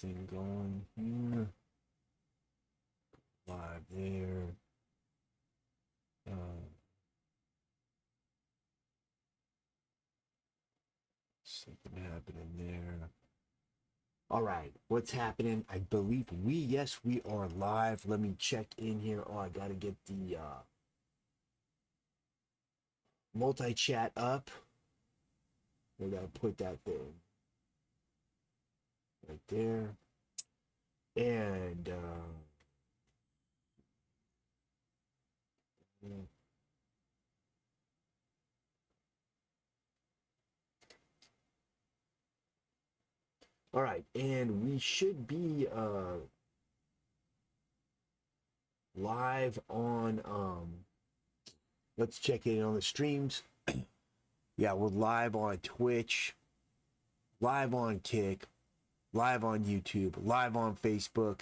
thing going here. Live there. Something happening there. All right, what's happening? I believe yes, we are live. Let me check in here. Oh, I gotta get the multi-chat up. We gotta put that thing right there. And all right, and we should be live on let's check in on the streams. Yeah, we're live on Twitch, live on Kick, live on YouTube, live on Facebook,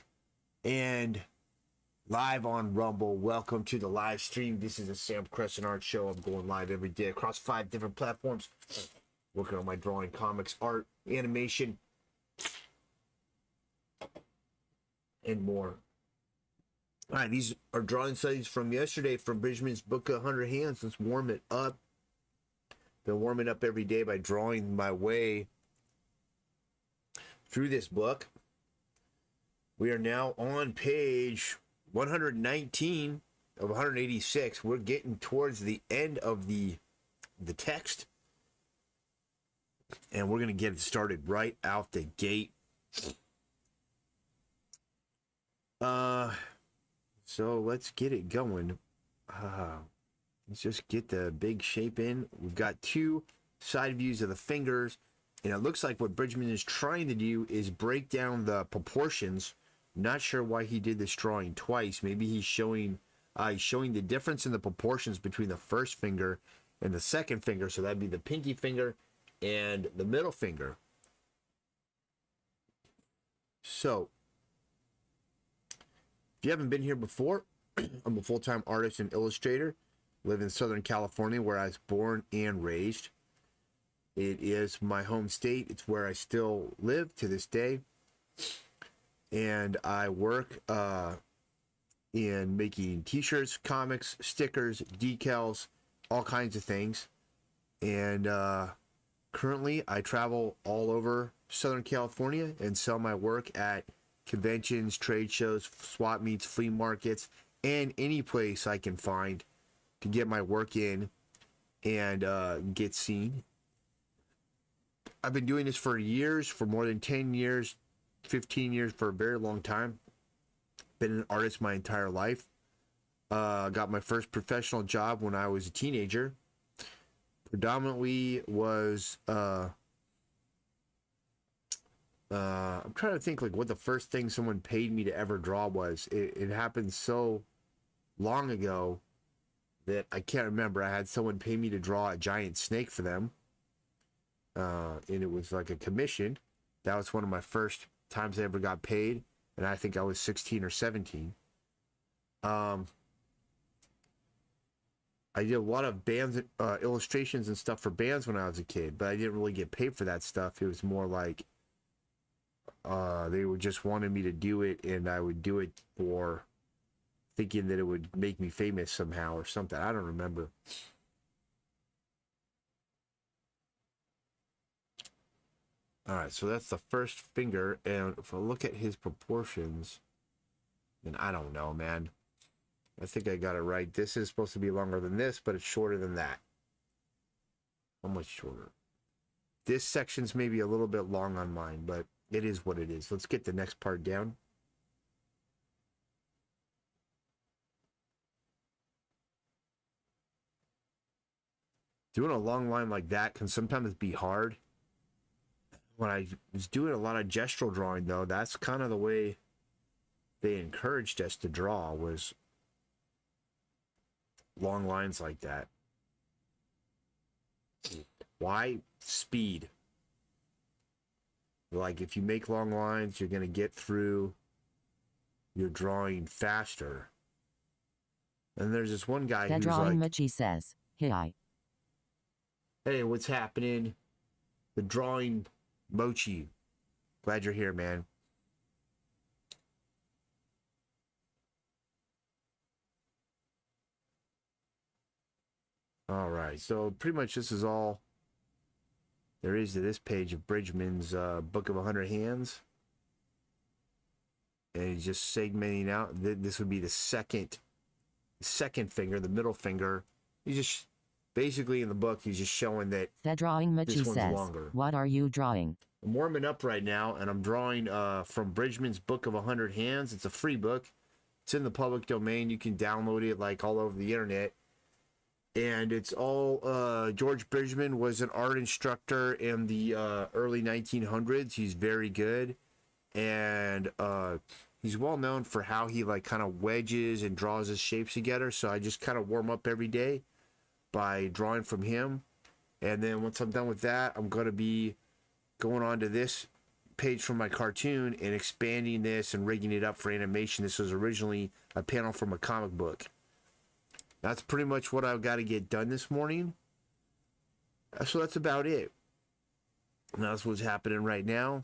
and live on Rumble. Welcome to the live stream. This is a Sam Crescent Art Show. I'm going live every day across 5 different platforms, working on my drawing, comics, art, animation, and more. All right, these are drawing studies from yesterday from Bridgman's book, 100 Hands. Let's warm it up. Been warming up every day by drawing my way through this book. We are now on page 119 of 186. We're getting towards the end of the text, and we're going to get it started right out the gate. So let's get it going. Let's just get the big shape in. We've got 2 side views of the fingers, and it looks like what Bridgman is trying to do is break down the proportions. Not sure why he did this drawing twice. Maybe he's showing the difference in the proportions between the first finger and the second finger. So that'd be the pinky finger and the middle finger. So if you haven't been here before, I'm a full-time artist and illustrator. Live in Southern California, where I was born and raised. It is my home state. It's where I still live to this day. And I work in making t-shirts, comics, stickers, decals, all kinds of things. And currently, I travel all over Southern California and sell my work at conventions, trade shows, swap meets, flea markets, and any place I can find to get my work in and get seen. I've been doing this for years, for more than 10 years, 15 years, for a very long time. Been an artist my entire life. Got my first professional job when I was a teenager. Predominantly was I'm trying to think like what the first thing someone paid me to ever draw was. It happened so long ago that I can't remember. I had someone pay me to draw a giant snake for them. And it was like a commission. That was one of my first times I ever got paid. And I think I was 16 or 17. I did a lot of bands, illustrations and stuff for bands when I was a kid, but I didn't really get paid for that stuff. It was more like they were just wanting me to do it, and I would do it for thinking that it would make me famous somehow or something. I don't remember. All right, so that's the first finger, and if I look at his proportions, then I don't know, man. I think I got it right. This is supposed to be longer than this, but it's shorter than that. How much shorter? This section's maybe a little bit long on mine, but it is what it is. Let's get the next part down. Doing a long line like that can sometimes be hard. When I was doing a lot of gestural drawing, though, that's kind of the way they encouraged us to draw, was long lines like that. Why? Speed. Like, if you make long lines, you're going to get through your drawing faster. And there's this one guy who's like, Michi says, "Hi. Hey, what's happening? The drawing Mochi. Glad you're here, man. All right, so pretty much this is all there is to this page of Bridgman's Book of 100 Hands. And he's just segmenting out. This would be the second finger, the middle finger. He's just basically in the book, he's just showing that The drawing Machi this one's says, longer. what are you drawing? I'm warming up right now, and I'm drawing from Bridgman's Book of 100 Hands. It's a free book. It's in the public domain. You can download it like all over the internet. And it's all George Bridgman was an art instructor in the early 1900s. He's very good, and he's well known for how he like kind of wedges and draws his shapes together. So I just kind of warm up every day by drawing from him, and then once I'm done with that, I'm going to be going on to this page from my cartoon and expanding this and rigging it up for animation. This was originally a panel from a comic book. That's pretty much what I've got to get done this morning. So that's about it. And that's what's happening right now.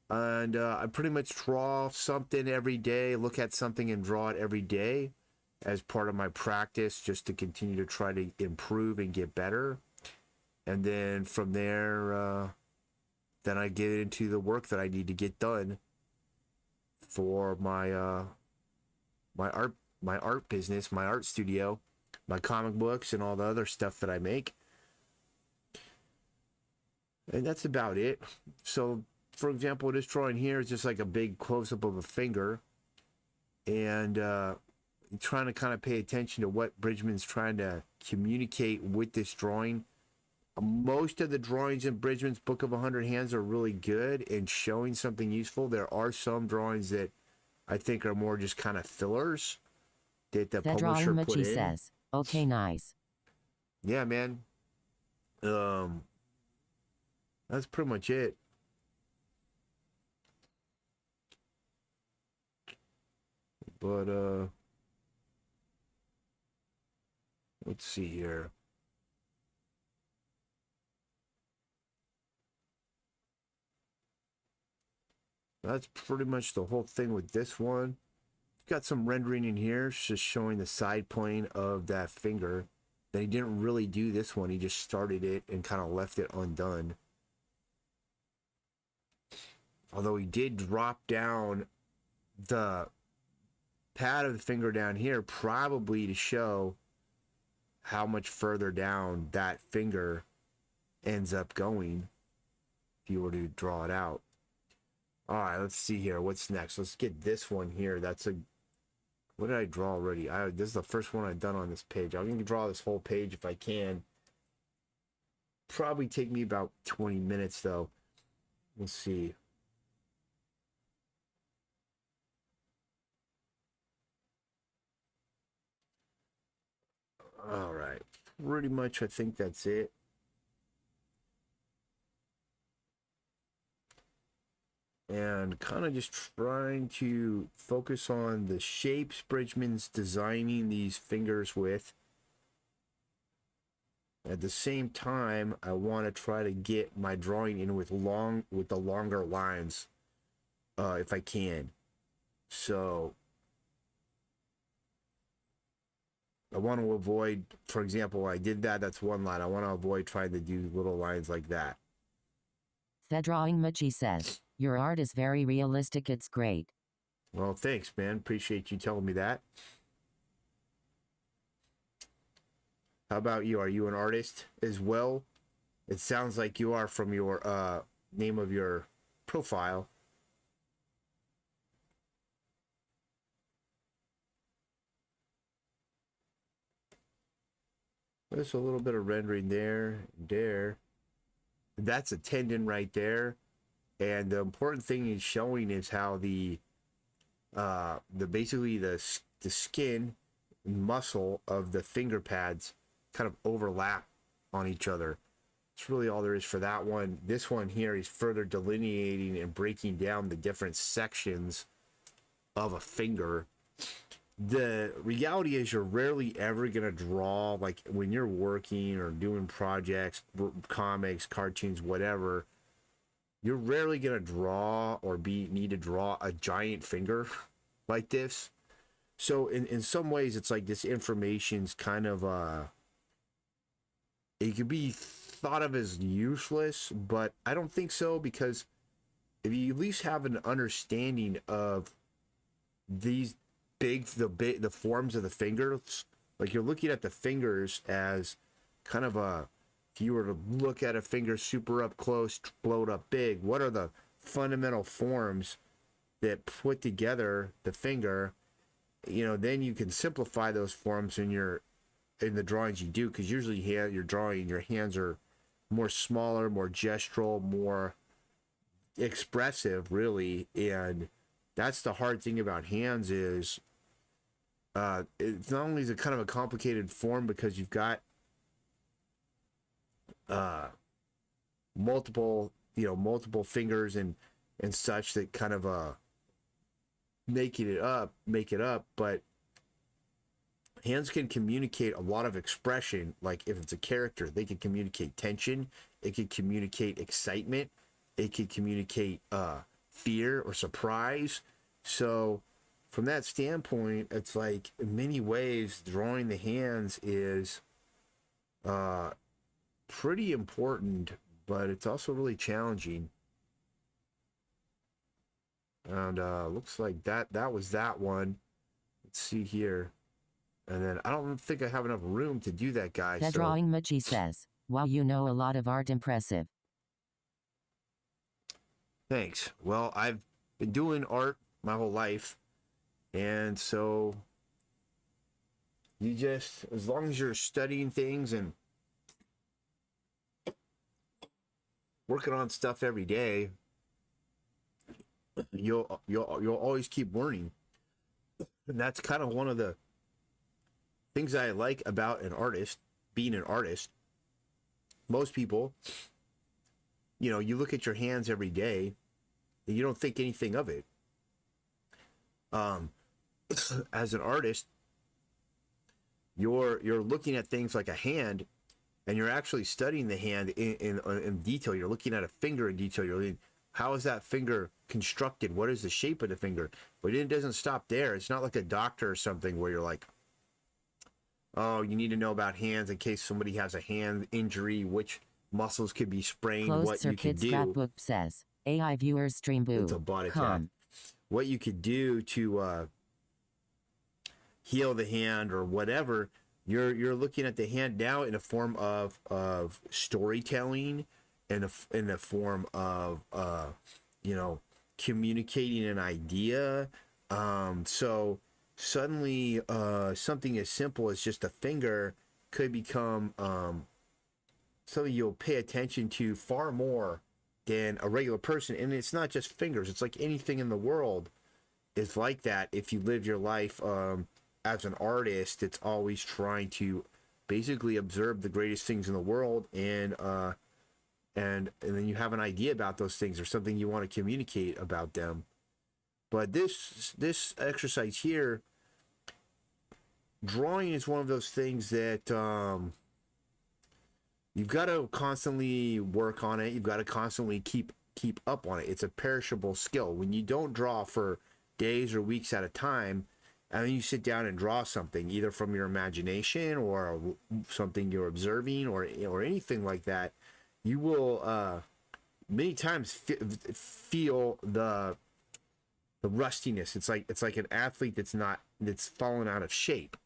And I pretty much draw something every day, look at something and draw it every day as part of my practice, just to continue to try to improve and get better. And then from there, then I get into the work that I need to get done for my my art business, my art studio, my comic books, and all the other stuff that I make. And that's about it. So, for example, this drawing here is just like a big close-up of a finger. And trying to kind of pay attention to what Bridgman's trying to communicate with this drawing. Most of the drawings in Bridgman's Book of 100 Hands are really good and showing something useful. There are some drawings that I think are more just kind of fillers that the publisher put in. Says, okay, nice. Yeah, man. That's pretty much it. But let's see here. That's pretty much the whole thing with this one. Got some rendering in here, just showing the side plane of that finger. Then he didn't really do this one. He just started it and kind of left it undone. Although he did drop down the pad of the finger down here, probably to show how much further down that finger ends up going if you were to draw it out. All right, let's see here. What's next? Let's get this one here. That's a... What did I draw already? This is the first one I've done on this page. I'm going to draw this whole page if I can. Probably take me about 20 minutes, though. Let's see. All right. Pretty much, I think that's it. And kind of just trying to focus on the shapes Bridgman's designing these fingers with. At the same time, I want to try to get my drawing in with the longer lines, if I can. So I want to avoid, for example, I did that. That's one line. I want to avoid trying to do little lines like that. The drawing Machi says, your art is very realistic. It's great. Well, thanks, man. Appreciate you telling me that. How about you? Are you an artist as well? It sounds like you are from your name of your profile. There's a little bit of rendering there. That's a tendon right there. And the important thing he's showing is how the basically the skin muscle of the finger pads kind of overlap on each other. That's really all there is for that one. This one here is further delineating and breaking down the different sections of a finger. The reality is you're rarely ever going to draw, like when you're working or doing projects, comics, cartoons, whatever, you're rarely going to draw or need to draw a giant finger like this. So in some ways, it's like this information's kind of it could be thought of as useless, but I don't think so, because if you at least have an understanding of these the forms of the fingers, like you're looking at the fingers as kind of a, if you were to look at a finger super up close, blow it up big, what are the fundamental forms that put together the finger? Then you can simplify those forms in the drawings you do, because usually you're drawing, your hands are more smaller, more gestural, more expressive, really. And that's the hard thing about hands is it's not only is it kind of a complicated form because you've got multiple fingers and such that kind of make it up, but hands can communicate a lot of expression. Like if it's a character, they can communicate tension, it can communicate excitement, it can communicate fear or surprise. So from that standpoint, it's like in many ways drawing the hands is pretty important, but it's also really challenging. And looks like that was that one. Let's see here. And then I don't think I have enough room to do that, guy. The Drawing Machi says, wow, you know a lot of art, impressive. Thanks. Well, I've been doing art my whole life. And so you just, as long as you're studying things and working on stuff every day, you'll always keep learning. And that's kind of one of the things I like about an artist, being an artist. Most people, you look at your hands every day and you don't think anything of it. As an artist, you're looking at things like a hand, and you're actually studying the hand in detail. You're looking at a finger in detail. You're looking, how is that finger constructed? What is the shape of the finger? But it doesn't stop there. It's not like a doctor or something where you're like, oh, you need to know about hands in case somebody has a hand injury, which muscles could be sprained, Closed what you Circuit could do. Scrapbook says, AI viewers stream boo. It's a bot attack. What you could do to heal the hand or whatever. You're looking at the hand now in a form of storytelling, in a form of communicating an idea. So suddenly something as simple as just a finger could become something you'll pay attention to far more than a regular person. And it's not just fingers, it's like anything in the world is like that. If you live your life as an artist, it's always trying to basically observe the greatest things in the world, and then you have an idea about those things or something you want to communicate about them. But this exercise here, drawing is one of those things that you've got to constantly work on it. You've got to constantly keep up on it. It's a perishable skill. When you don't draw for days or weeks at a time, and then you sit down and draw something, either from your imagination or something you're observing or anything like that, you will many times feel the rustiness. It's like an athlete that's fallen out of shape,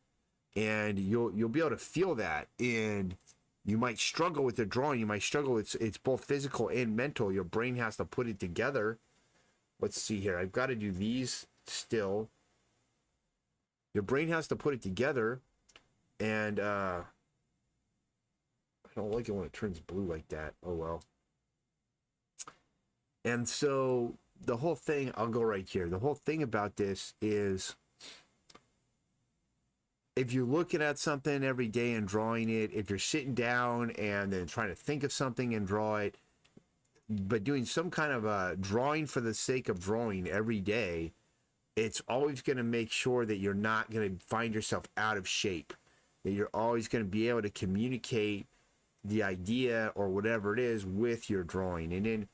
and you'll be able to feel that. And you might struggle with the drawing. You might struggle. It's both physical and mental. Your brain has to put it together. Let's see here. I've got to do these still. Your brain has to put it together, and I don't like it when it turns blue like that. Oh well. And so the whole thing, I'll go right here. The whole thing about this is, if you're looking at something every day and drawing it, if you're sitting down and then trying to think of something and draw it, but doing some kind of a drawing for the sake of drawing every day, it's always going to make sure that you're not going to find yourself out of shape, that you're always going to be able to communicate the idea or whatever it is with your drawing. And then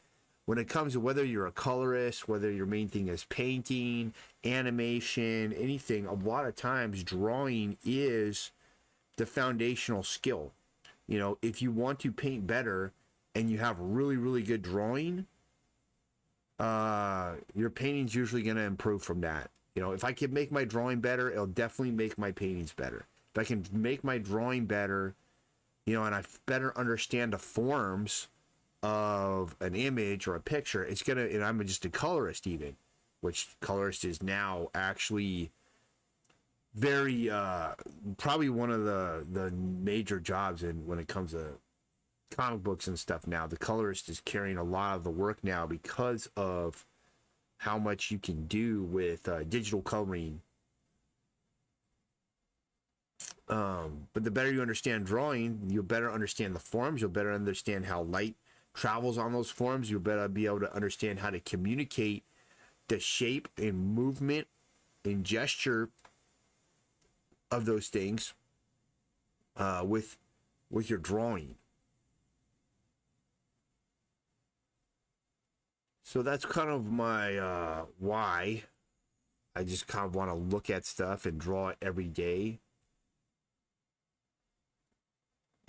when it comes to whether you're a colorist, whether your main thing is painting, animation, anything, a lot of times drawing is the foundational skill. You know, if you want to paint better and you have really, really good drawing, your painting's usually going to improve from that. You know, if I can make my drawing better, it'll definitely make my paintings better. If I can make my drawing better, you know, and I better understand the forms of an image or a picture, it's gonna, and I'm just a colorist even, which colorist is now actually very probably one of the major jobs in when it comes to comic books and stuff now. The colorist is carrying a lot of the work now because of how much you can do with digital coloring. But the better you understand drawing, you'll better understand the forms, you'll better understand how light travels on those forms, you'll better be able to understand how to communicate the shape and movement and gesture of those things with your drawing. So that's kind of my why. I just kind of want to look at stuff and draw it every day.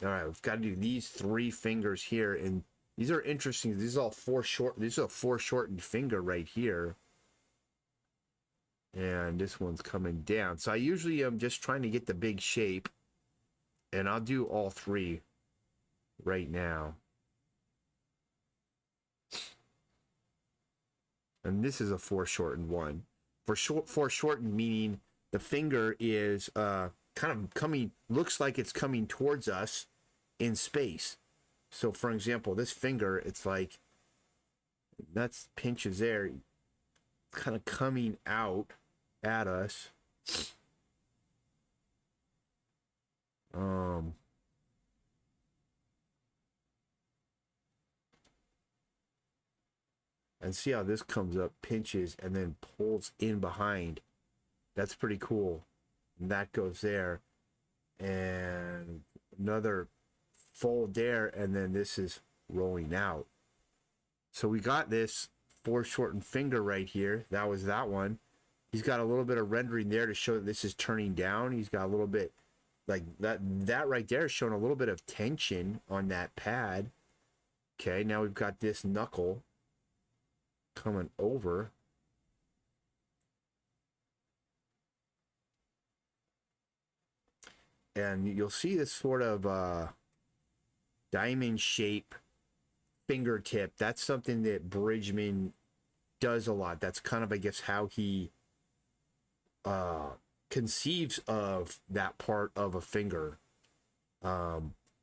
All right, we've got to do these 3 fingers here, and these are interesting. These are all 4 short. This is a 4 shortened finger right here, and this one's coming down. So I usually am just trying to get the big shape, and I'll do all 3 right now. And this is a 4 shortened one. For 4 shortened meaning the finger is kind of coming, looks like it's coming towards us in space. So for example, this finger, it's like, that's pinches there, kind of coming out at us. And see how this comes up, pinches, and then pulls in behind. That's pretty cool. And that goes there. And another fold there, and then this is rolling out. So we got this 4 shortened finger right here. That was that one. He's got a little bit of rendering there to show that this is turning down. He's got a little bit, like that right there is showing a little bit of tension on that pad. Okay, now we've got this knuckle coming over. And you'll see this sort of diamond shape fingertip. That's something that Bridgman does a lot. That's kind of, I guess, how he conceives of that part of a finger.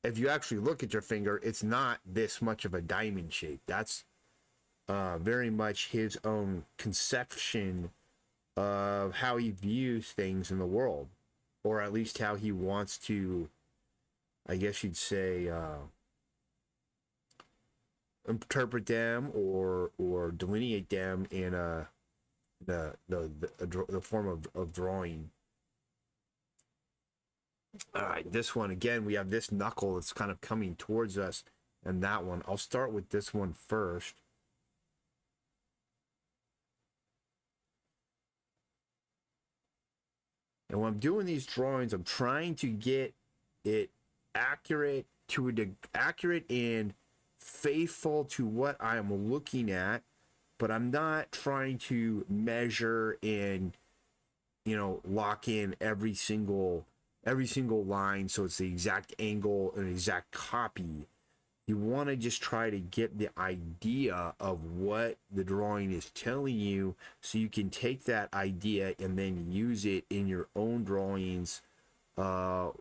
If you actually look at your finger, it's not this much of a diamond shape. That's very much his own conception of how he views things in the world, or at least how he wants to, I guess you'd say, interpret them or delineate them in the form of drawing. All right, this one again, we have this knuckle that's kind of coming towards us, and that one. I'll start with this one first. And when I'm doing these drawings, I'm trying to get it accurate and faithful to what I'm looking at, but I'm not trying to measure and, you know, lock in every single line so it's the exact angle and exact copy. You want to just try to get the idea of what the drawing is telling you, so you can take that idea and then use it in your own drawings later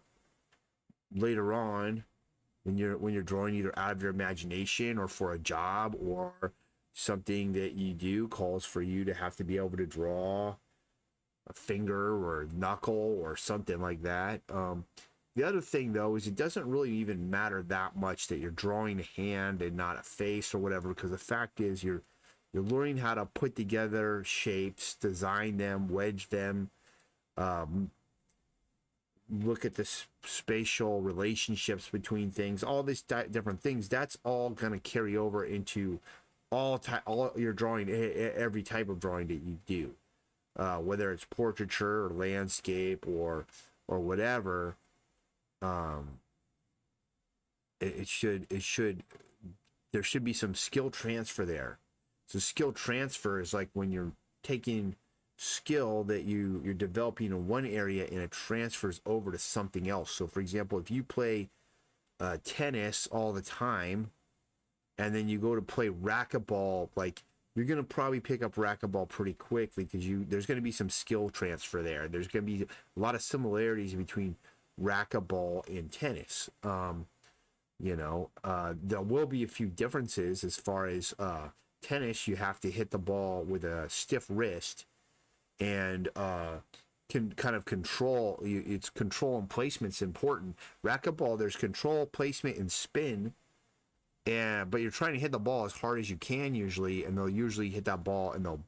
on when you're drawing either out of your imagination or for a job, or something that you do calls for you to have to be able to draw a finger or a knuckle or something like that. The other thing, though, is it doesn't really even matter that much that you're drawing a hand and not a face or whatever, because the fact is you're learning how to put together shapes, design them, wedge them, look at the spatial relationships between things, all these different things. That's all going to carry over into all your drawing, every type of drawing that you do, whether it's portraiture or landscape or whatever. it should there should be some skill transfer there. So skill transfer is like when you're taking skill that you're developing in one area and it transfers over to something else. So for example, if you play tennis all the time and then you go to play racquetball, like you're going to probably pick up racquetball pretty quickly because there's going to be some skill transfer there. There's going to be a lot of similarities between racquetball and tennis. There will be a few differences as far as tennis. You have to hit the ball with a stiff wrist and can kind of control. It's control and placement's important. Racquetball, there's control, placement, and spin. But you're trying to hit the ball as hard as you can usually, and they'll usually hit that ball and they'll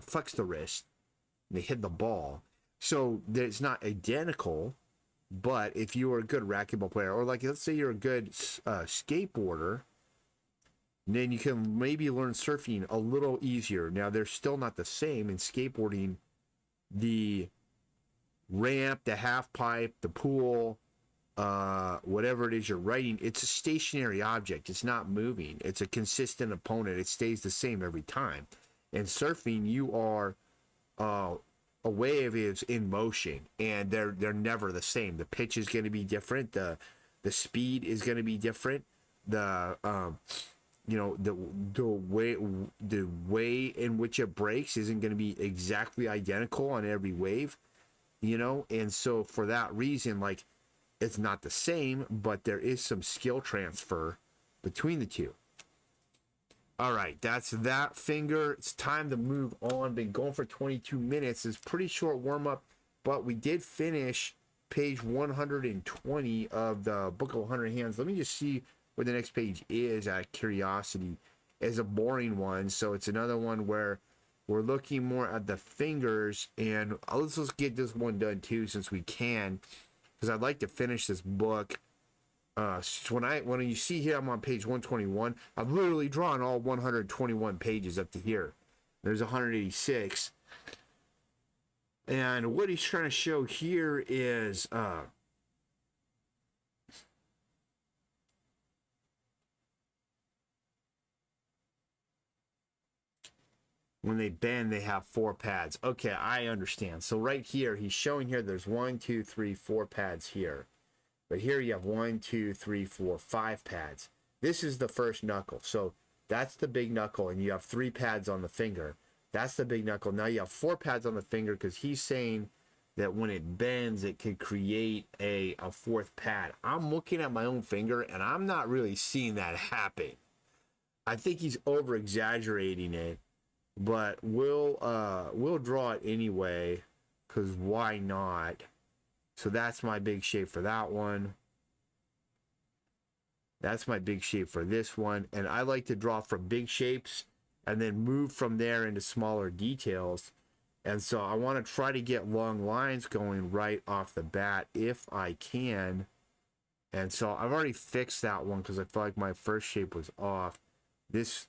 flex the wrist. And they hit the ball, so it's not identical. But if you are a good racquetball player, or like let's say you're a good skateboarder, then you can maybe learn surfing a little easier. Now they're still not the same in skateboarding. The ramp, the half pipe, the pool, whatever it is you're riding, it's a stationary object. It's not moving. It's a consistent opponent. It stays the same every time. In surfing, you are a wave is in motion, and they're never the same. The pitch is going to be different. The speed is going to be different. The way in which it breaks isn't going to be exactly identical on every wave. And so for that reason, like, it's not the same, but there is some skill transfer between the two. All right, that's that finger. It's time to move on. Been going for 22 minutes. It's pretty short warm-up, but we did finish page 120 of the Book of 100 Hands. Let me just see where the next page is out of curiosity. It's a boring one, so it's another one where we're looking more at the fingers. And let's get this one done too, since we can, because I'd like to finish this book. So when you see here, I'm on page 121. I've literally drawn all 121 pages up to here. There's 186. And what he's trying to show here is when they bend, they have 4 pads. Okay, I understand. So right here, he's showing here there's 1, 2, 3, 4 pads here. But here you have 1, 2, 3, 4, 5 pads. This is the first knuckle. So that's the big knuckle, and you have 3 pads on the finger. That's the big knuckle. Now you have 4 pads on the finger because he's saying that when it bends, it could create a 4th pad. I'm looking at my own finger, and I'm not really seeing that happen. I think he's over-exaggerating it, but we'll draw it anyway, because why not? So that's my big shape for that one. That's my big shape for this one. And I like to draw from big shapes and then move from there into smaller details. And so I want to try to get long lines going right off the bat if I can. And so I've already fixed that one because I felt like my first shape was off. This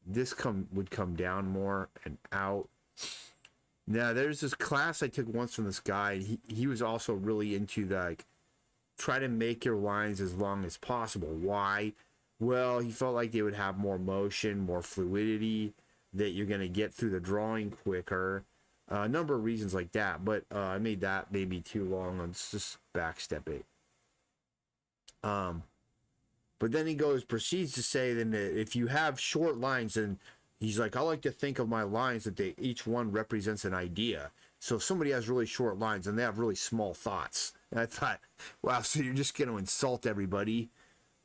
would come down more and out. Now, there's this class I took once from this guy. He was also really into like, try to make your lines as long as possible. Why? Well, he felt like they would have more motion, more fluidity, that you're going to get through the drawing quicker. A number of reasons like that, but I made that maybe too long. Let's just backstep it. But then he proceeds to say then that if you have short lines, and he's like, I like to think of my lines that each one represents an idea. So if somebody has really short lines and they have really small thoughts, and I thought, wow, so you're just going to insult everybody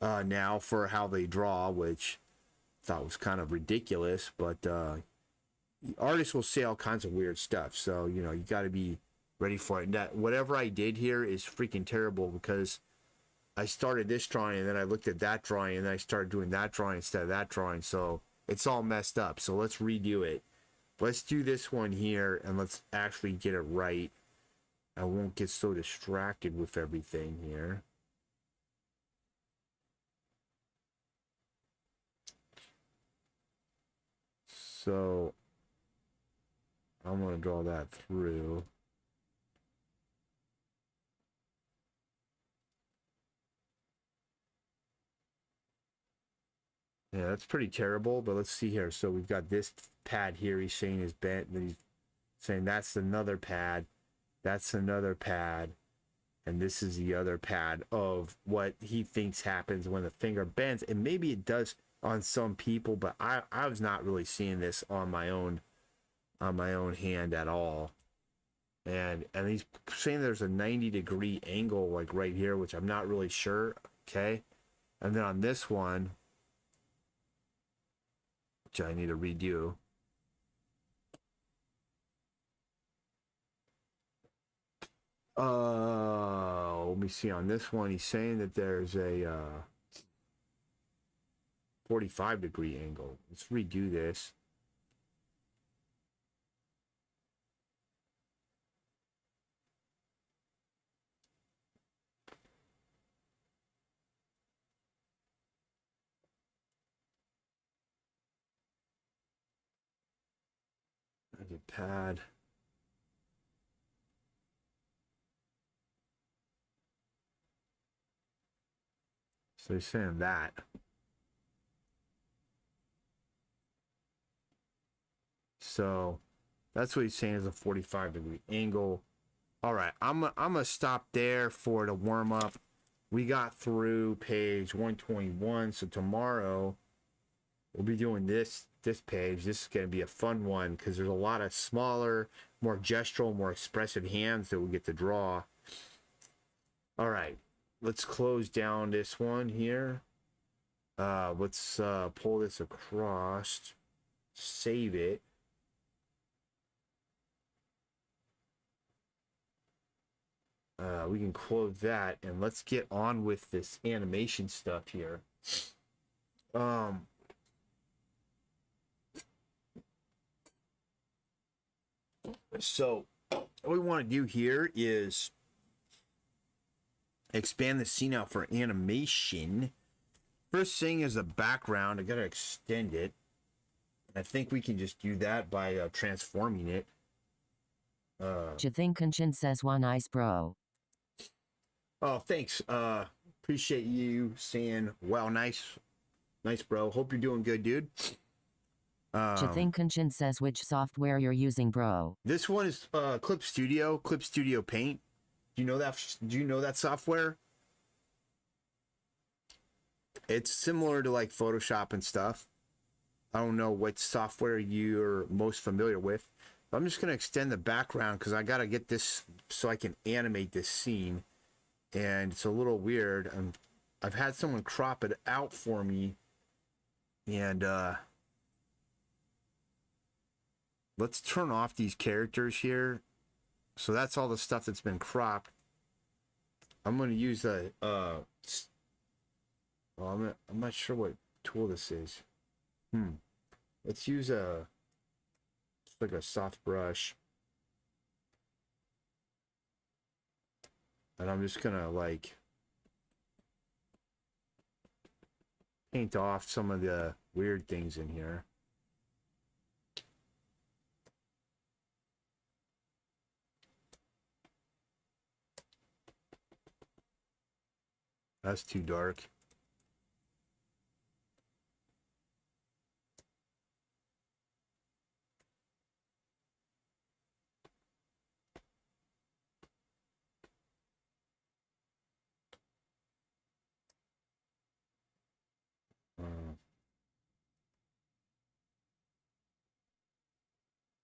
now for how they draw, which I thought was kind of ridiculous. But artists will say all kinds of weird stuff, so you got to be ready for it. And that whatever I did here is freaking terrible because I started this drawing and then I looked at that drawing and then I started doing that drawing instead of that drawing, so it's all messed up. So let's redo it. Let's do this one here and let's actually get it right. I won't get so distracted with everything here. So I'm going to draw that through. Yeah, that's pretty terrible, but let's see here. So we've got this pad here he's saying is bent, and he's saying that's another pad, that's another pad, and this is the other pad of what he thinks happens when the finger bends. And maybe it does on some people, but I was not really seeing this on my own hand at all. And he's saying there's a 90-degree angle like right here, which I'm not really sure. Okay. And then on this one, which I need to redo. Let me see. On this one, he's saying that there's a 45-degree angle. Let's redo this. There's a pad. So he's saying that. So that's what he's saying is a 45-degree angle. All right, I'm gonna stop there for the warm up. We got through page 121, so tomorrow we'll be doing this page. This is gonna be a fun one because there's a lot of smaller, more gestural, more expressive hands that we get to draw. All right, let's close down this one here. Let's pull this across, save it. We can close that, and let's get on with this animation stuff here. So what we want to do here is expand the scene out for animation. First thing is the background. I gotta extend it. I think we can just do that by transforming it. Jathinkanchan says one ice bro. Oh, thanks. Appreciate you saying, wow, nice, bro. Hope you're doing good, dude. Jathinkanchan says which software you're using, bro. This one is Clip Studio Paint. Do you know that software? It's similar to like Photoshop and stuff. I don't know what software you're most familiar with. I'm just gonna extend the background because I gotta get this so I can animate this scene. And it's a little weird. I've had someone crop it out for me. And let's turn off these characters here. So that's all the stuff that's been cropped. I'm going to use a well, I'm not sure what tool this is. Let's use just like a soft brush. And I'm just gonna like paint off some of the weird things in here. That's too dark.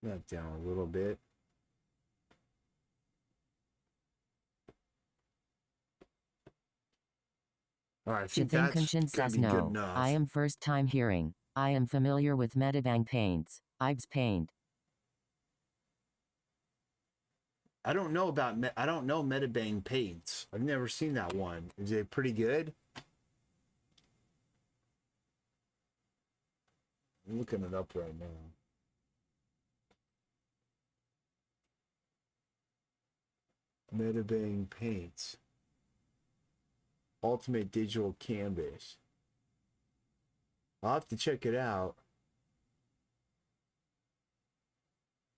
That down a little bit. All right, I think that's Jathinkanchan gonna says be good no. enough. I am first time hearing. I am familiar with Medibang paints. Ibs paint. I don't know Medibang paints. I've never seen that one. Is it pretty good? I'm looking it up right now. Medibang paints. Ultimate digital canvas. I'll have to check it out.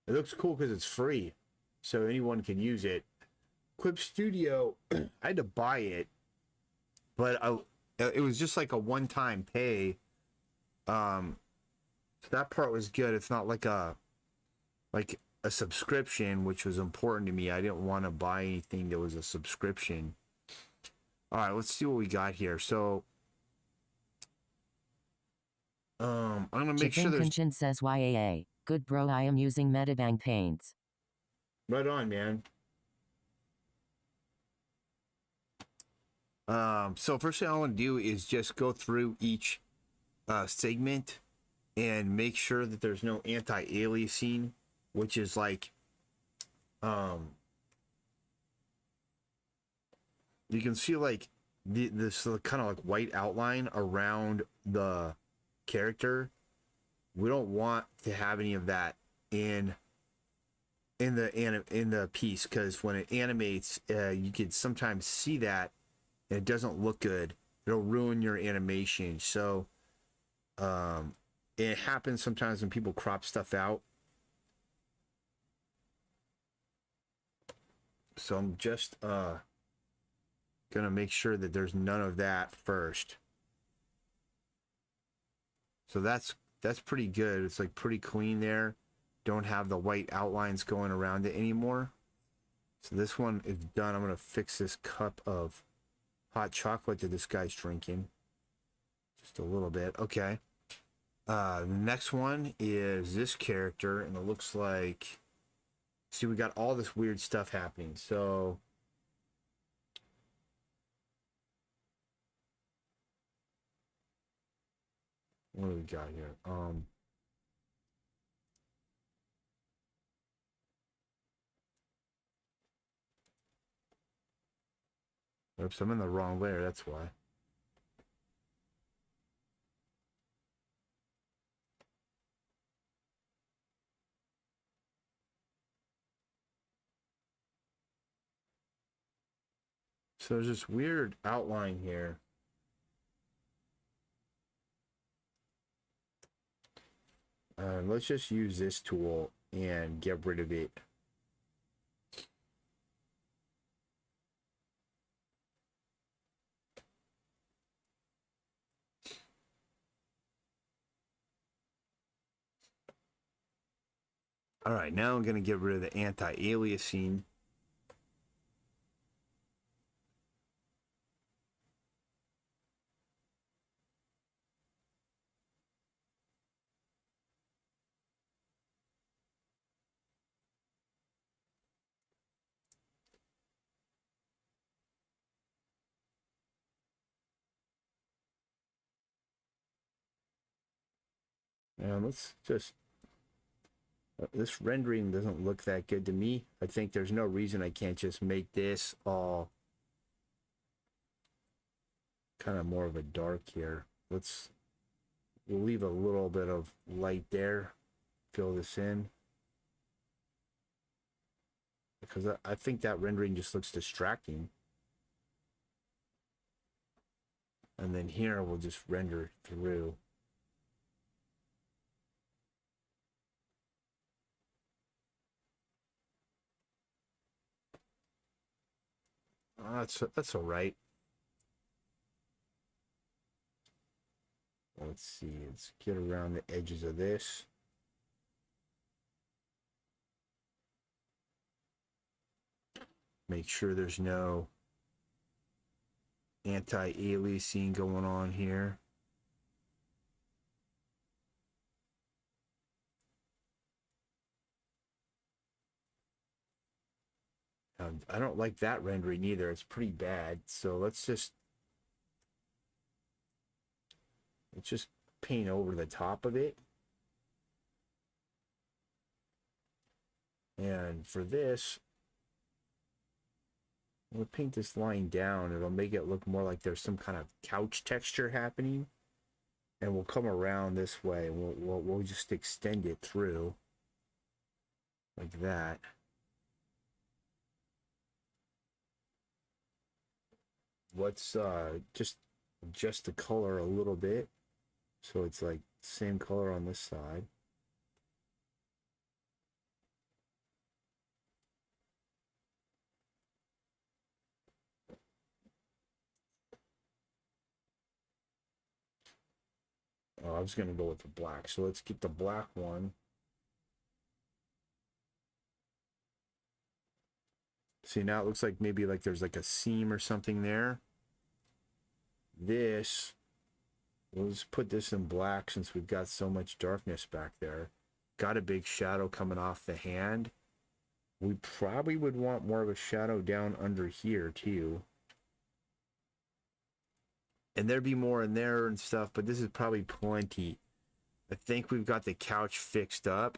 It looks cool because it's free, so anyone can use it. Clip Studio, I had to buy it, but it was just like a one-time pay. So that part was good. It's not like a subscription, which was important to me. I didn't want to buy anything that was a subscription. All right, let's see what we got here. So, I'm gonna make sure Chipin there's Kunshin says YAA. Good bro, I am using Metabang paints. right on, man. So first thing I want to do is just go through each segment and make sure that there's no anti-aliasing, which is like, you can see like this kind of like white outline around the character. We don't want to have any of that in the piece, because when it animates, you can sometimes see that and it doesn't look good. It'll ruin your animation. So it happens sometimes when people crop stuff out. So I'm just gonna make sure that there's none of that first. So that's pretty good. It's like pretty clean there. Don't have the white outlines going around it anymore. So this one is done. I'm gonna fix this cup of hot chocolate that this guy's drinking. Just a little bit. Okay. The next one is this character, and it looks like, see, we got all this weird stuff happening. So what do we got here? Oops, I'm in the wrong layer, that's why. So there's this weird outline here. Let's just use this tool and get rid of it. All right, now I'm going to get rid of the anti-aliasing. And let's just, this rendering doesn't look that good to me. I think there's no reason I can't just make this all kind of more of a dark here. We'll leave a little bit of light there. Fill this in. Because I think that rendering just looks distracting. And then here we'll just render through. That's all right. Let's see. Let's get around the edges of this. Make sure there's no anti-aliasing going on here. I don't like that rendering either. It's pretty bad. So let's just paint over the top of it. And for this, we'll paint this line down. It'll make it look more like there's some kind of couch texture happening. And we'll come around this way. We'll just extend it through like that. Let's just adjust the color a little bit so it's like same color on this side. was gonna go with the black. So let's get the black one. See, now it looks like maybe like there's like a seam or something there. This, let's put this in black since we've got so much darkness back there. Got a big shadow coming off the hand. We probably would want more of a shadow down under here too. And there'd be more in there and stuff, but this is probably plenty. I think we've got the couch fixed up.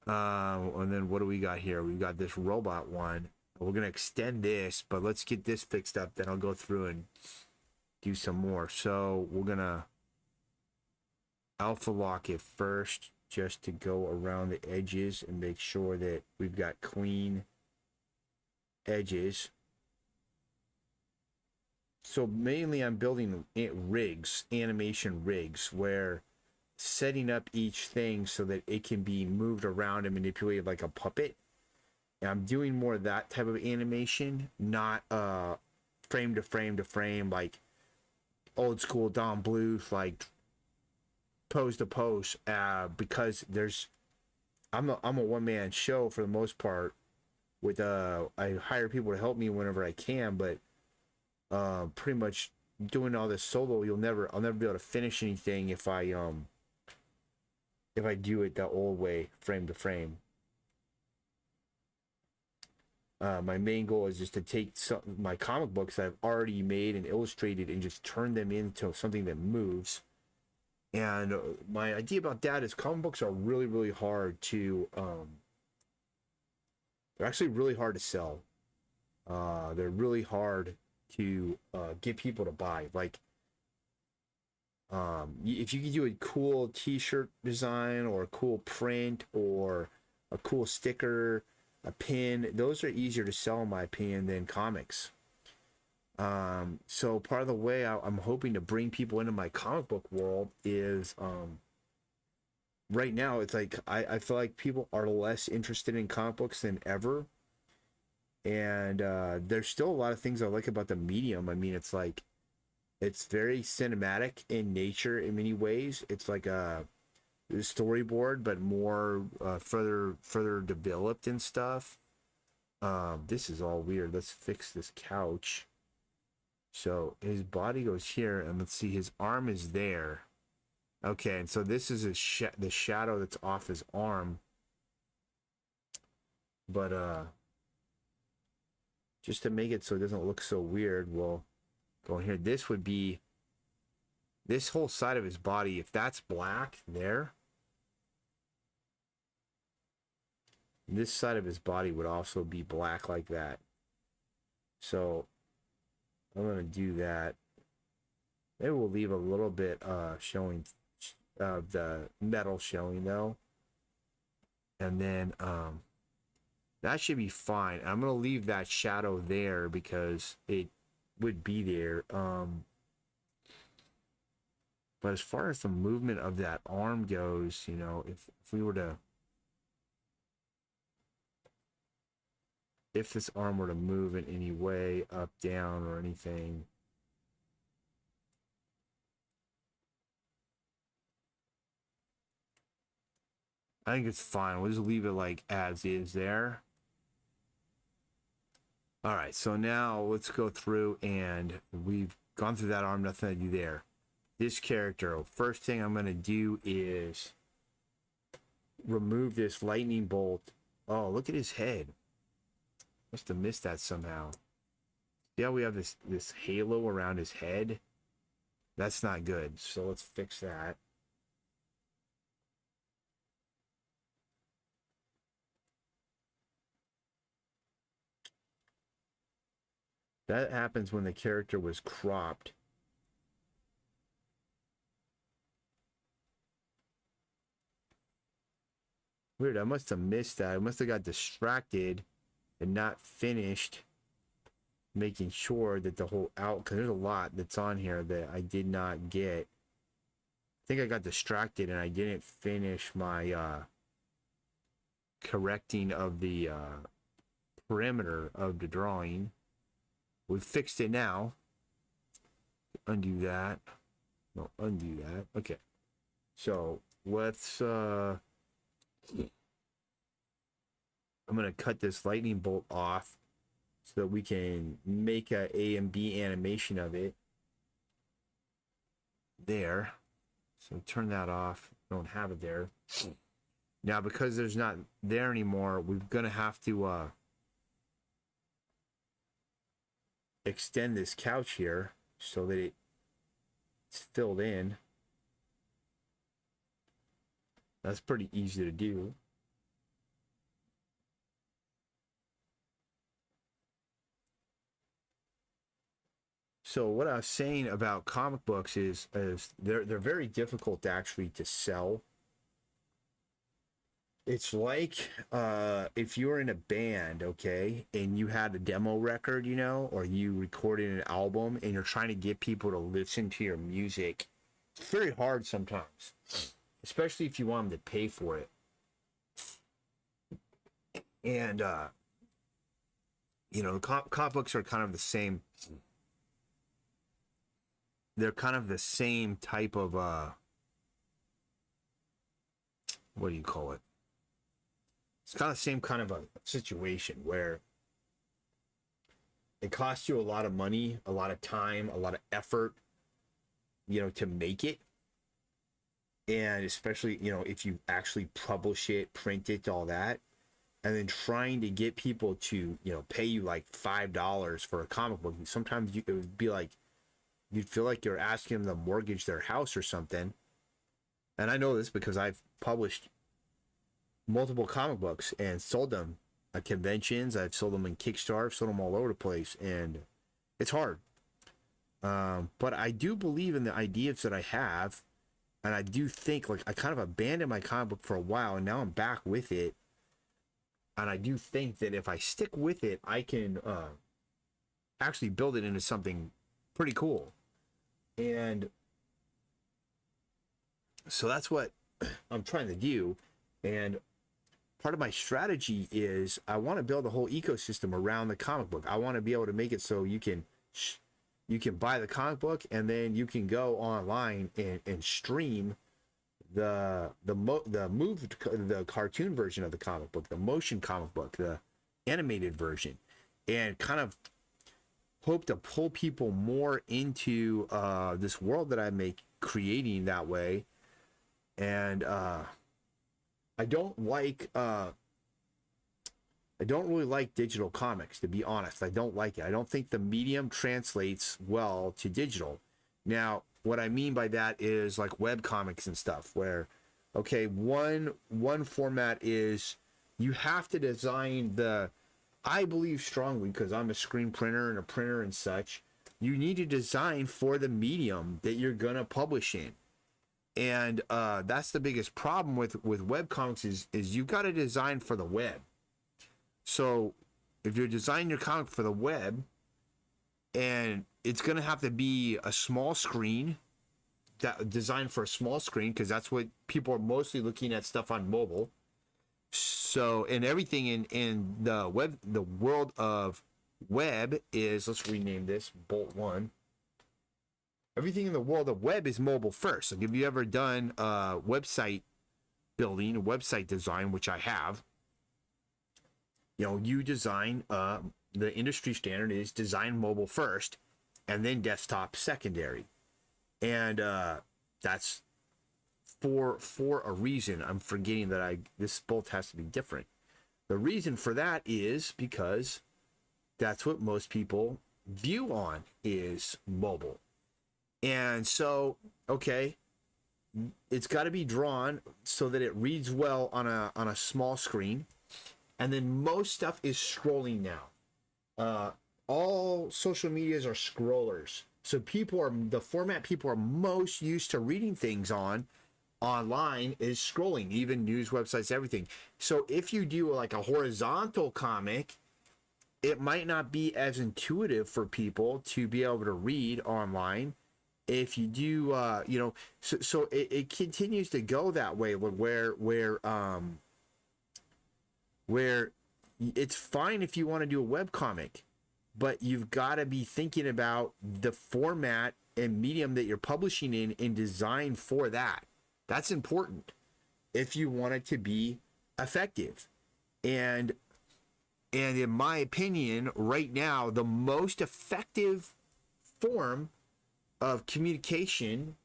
And then what do we got here? We've got this robot one. We're going to extend this, but let's get this fixed up. Then I'll go through and do some more. So we're going to alpha lock it first just to go around the edges and make sure that we've got clean edges. So mainly I'm building rigs, animation rigs, where setting up each thing so that it can be moved around and manipulated like a puppet. And I'm doing more of that type of animation, not frame to frame to frame, like old school Don Bluth, like pose to pose, because I'm a one-man show for the most part. With I hire people to help me whenever I can, but pretty much doing all this solo, I'll never be able to finish anything if I do it the old way, frame to frame. My main goal is just to take my comic books that I've already made and illustrated and just turn them into something that moves. And my idea about that is comic books are really, really hard to, they're actually really hard to sell. They're really hard to get people to buy. Like, if you could do a cool t-shirt design or a cool print or a cool sticker, a pin, those are easier to sell in my opinion than comics. So part of the way I'm hoping to bring people into my comic book world is right now it's like I feel like people are less interested in comic books than ever. And there's still a lot of things I like about the medium. I mean, it's like it's very cinematic in nature in many ways. It's like a storyboard, but more further developed and stuff. This is all weird. Let's fix this couch. So his body goes here, and let's see, his arm is there. Okay, and so this is the shadow that's off his arm. But just to make it so it doesn't look so weird, we'll go in here. This would be this whole side of his body. If that's black there, this side of his body would also be black like that. So I'm going to do that. Maybe we'll leave a little bit showing of the metal showing though. And then that should be fine. I'm going to leave that shadow there because it would be there. But as far as the movement of that arm goes, you know, if we were to, if this arm were to move in any way, up, down, or anything, I think it's fine. We'll just leave it like as is there. All right, so now let's go through, and we've gone through that arm, nothing to do there. This character, first thing I'm going to do is remove this lightning bolt. Oh, look at his head. Must have missed that somehow. See how we have this halo around his head? That's not good, so let's fix that. That happens when the character was cropped. Weird, I must have missed that. I must have got distracted and not finished making sure that the whole because there's a lot that's on here that I did not get. I think I got distracted and I didn't finish my correcting of the perimeter of the drawing. We fixed it now. Undo that. No, undo that. Okay. So let's I'm gonna cut this lightning bolt off so that we can make a A and B animation of it. There. So turn that off. Don't have it there. Now because there's not there anymore, we're gonna have to extend this couch here so that it's filled in. That's pretty easy to do. So what I was saying about comic books is they're very difficult actually to sell. It's like if you were in a band, okay, and you had a demo record, you know, or you recorded an album and you're trying to get people to listen to your music. It's very hard sometimes, especially if you want them to pay for it. And you know, comic books are kind of the same. They're kind of the same type of what do you call it? It's kind of the same kind of a situation where it costs you a lot of money, a lot of time, a lot of effort, you know, to make it. And especially, you know, if you actually publish it, print it, all that, and then trying to get people to, you know, pay you like $5 for a comic book. Sometimes it would be like, you'd feel like you're asking them to mortgage their house or something. And I know this because I've published multiple comic books and sold them at conventions. I've sold them in Kickstarter, I've sold them all over the place, and it's hard. But I do believe in the ideas that I have, and I do think, like, I kind of abandoned my comic book for a while, and now I'm back with it. And I do think that if I stick with it, I can actually build it into something pretty cool. And so that's what I'm trying to do. And part of my strategy is I want to build a whole ecosystem around the comic book. I want to be able to make it so you can buy the comic book and then you can go online and stream the cartoon version of the comic book, the motion comic book, the animated version, and kind of hope to pull people more into this world that I make creating that way. And I don't really like digital comics, to be honest. I don't like it. I don't think the medium translates well to digital. Now, what I mean by that is like web comics and stuff where, okay, one format is you have to design I believe strongly, because I'm a screen printer and a printer and such, you need to design for the medium that you're going to publish in. And that's the biggest problem with web comics is you've got to design for the web. So if you're designing your comic for the web, and it's going to have to be a small screen, that designed for a small screen, because that's what people are mostly looking at stuff on mobile. So, and everything in the world of web is, let's rename this Bolt 1. Everything in the world of web is mobile first. Like, if you ever done website building, website design, which I have, you know, you design, the industry standard is design mobile first and then desktop secondary. And that's for a reason. I'm forgetting that this bolt has to be different. The reason for that is because that's what most people view on is mobile. And so, okay, it's got to be drawn so that it reads well on a small screen. And then most stuff is scrolling now. All social medias are scrollers. So the format people are most used to reading things online is scrolling, even news websites, everything. So if you do like a horizontal comic, it might not be as intuitive for people to be able to read online. If you do, you know, so it continues to go that way where it's fine if you want to do a web comic, but you've got to be thinking about the format and medium that you're publishing in and design for that. That's important if you want it to be effective. And in my opinion, right now, the most effective form of communication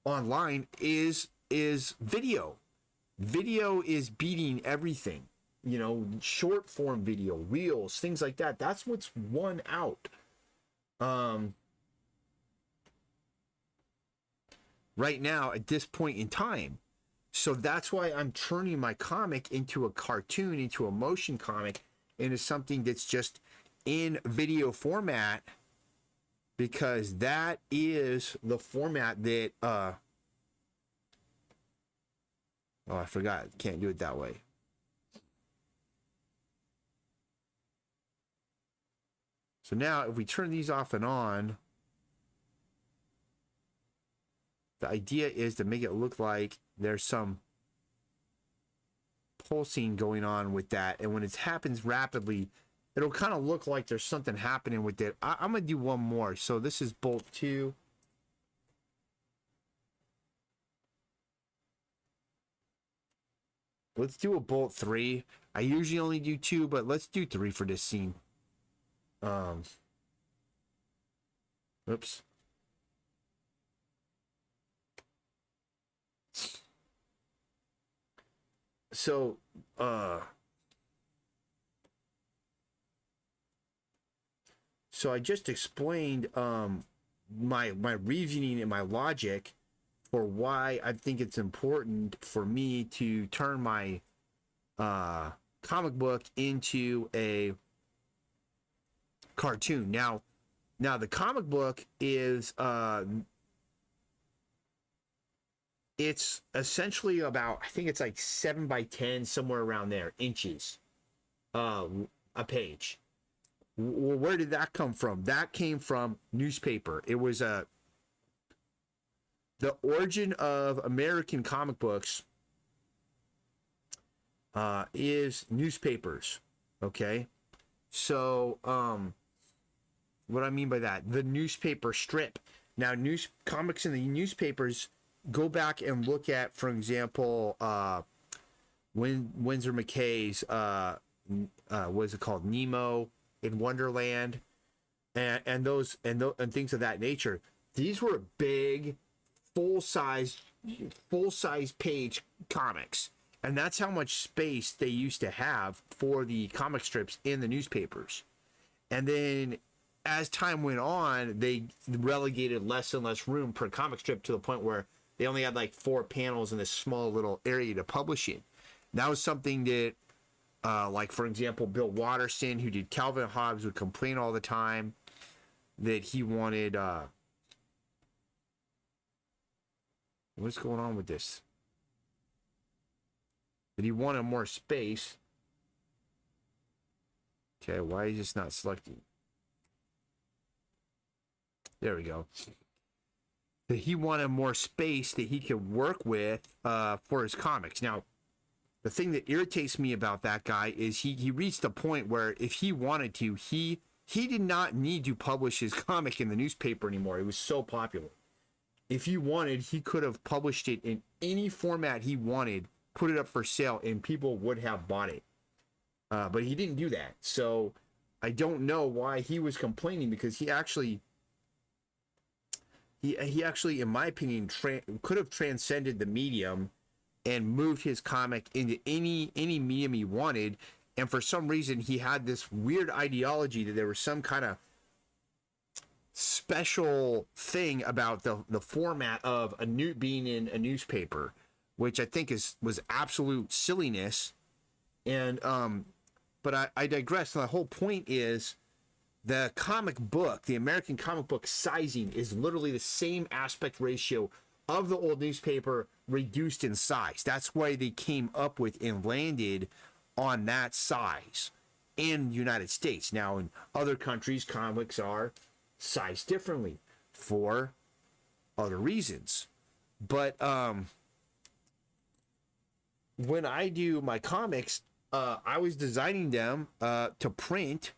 online is video. Video is beating everything. You know, short form video, reels, things like that. That's what's won out. Right now at this point in time. So that's why I'm turning my comic into a cartoon, into a motion comic, into something that's just in video format, because that is the format that oh, I forgot. Can't do it that way. So now if we turn these off and on, the idea is to make it look like there's some pulsing going on with that. And when it happens rapidly, it'll kind of look like there's something happening with it. I'm going to do one more. So this is bolt 2. Let's do a bolt 3. I usually only do 2, but let's do 3 for this scene. Oops. So, so I just explained my reasoning and my logic for why I think it's important for me to turn my comic book into a cartoon. Now the comic book is it's essentially about, I think it's like 7 by 10, somewhere around there, inches, a page. Well, where did that come from? That came from newspaper. It was the origin of American comic books is newspapers. Okay, so what I mean by that, the newspaper strip. Now, comics in the newspapers, go back and look at, for example, Winsor McKay's what is it called, Nemo in Wonderland, and things of that nature. These were big, full size page comics, and that's how much space they used to have for the comic strips in the newspapers. And then as time went on, they relegated less and less room per comic strip, to the point where they only had like 4 panels in this small little area to publish in. That was something that, like, for example, Bill Watterson, who did Calvin and Hobbes, would complain all the time that he wanted... what's going on with this? That he wanted more space. Okay, why is this not selecting? There we go. That he wanted more space that he could work with for his comics. Now, the thing that irritates me about that guy is he reached a point where if he wanted to, he did not need to publish his comic in the newspaper anymore. It was so popular. If he wanted, he could have published it in any format he wanted, put it up for sale, and people would have bought it. But he didn't do that. So I don't know why he was complaining, because he actually, in my opinion, could have transcended the medium and moved his comic into any medium he wanted. And for some reason, he had this weird ideology that there was some kind of special thing about the format of being in a newspaper, which I think was absolute silliness. And but I digress. The whole point is, the comic book, the American comic book sizing, is literally the same aspect ratio of the old newspaper reduced in size. That's why they came up with and landed on that size in the United States. Now, in other countries, comics are sized differently for other reasons. But when I do my comics, I was designing them to print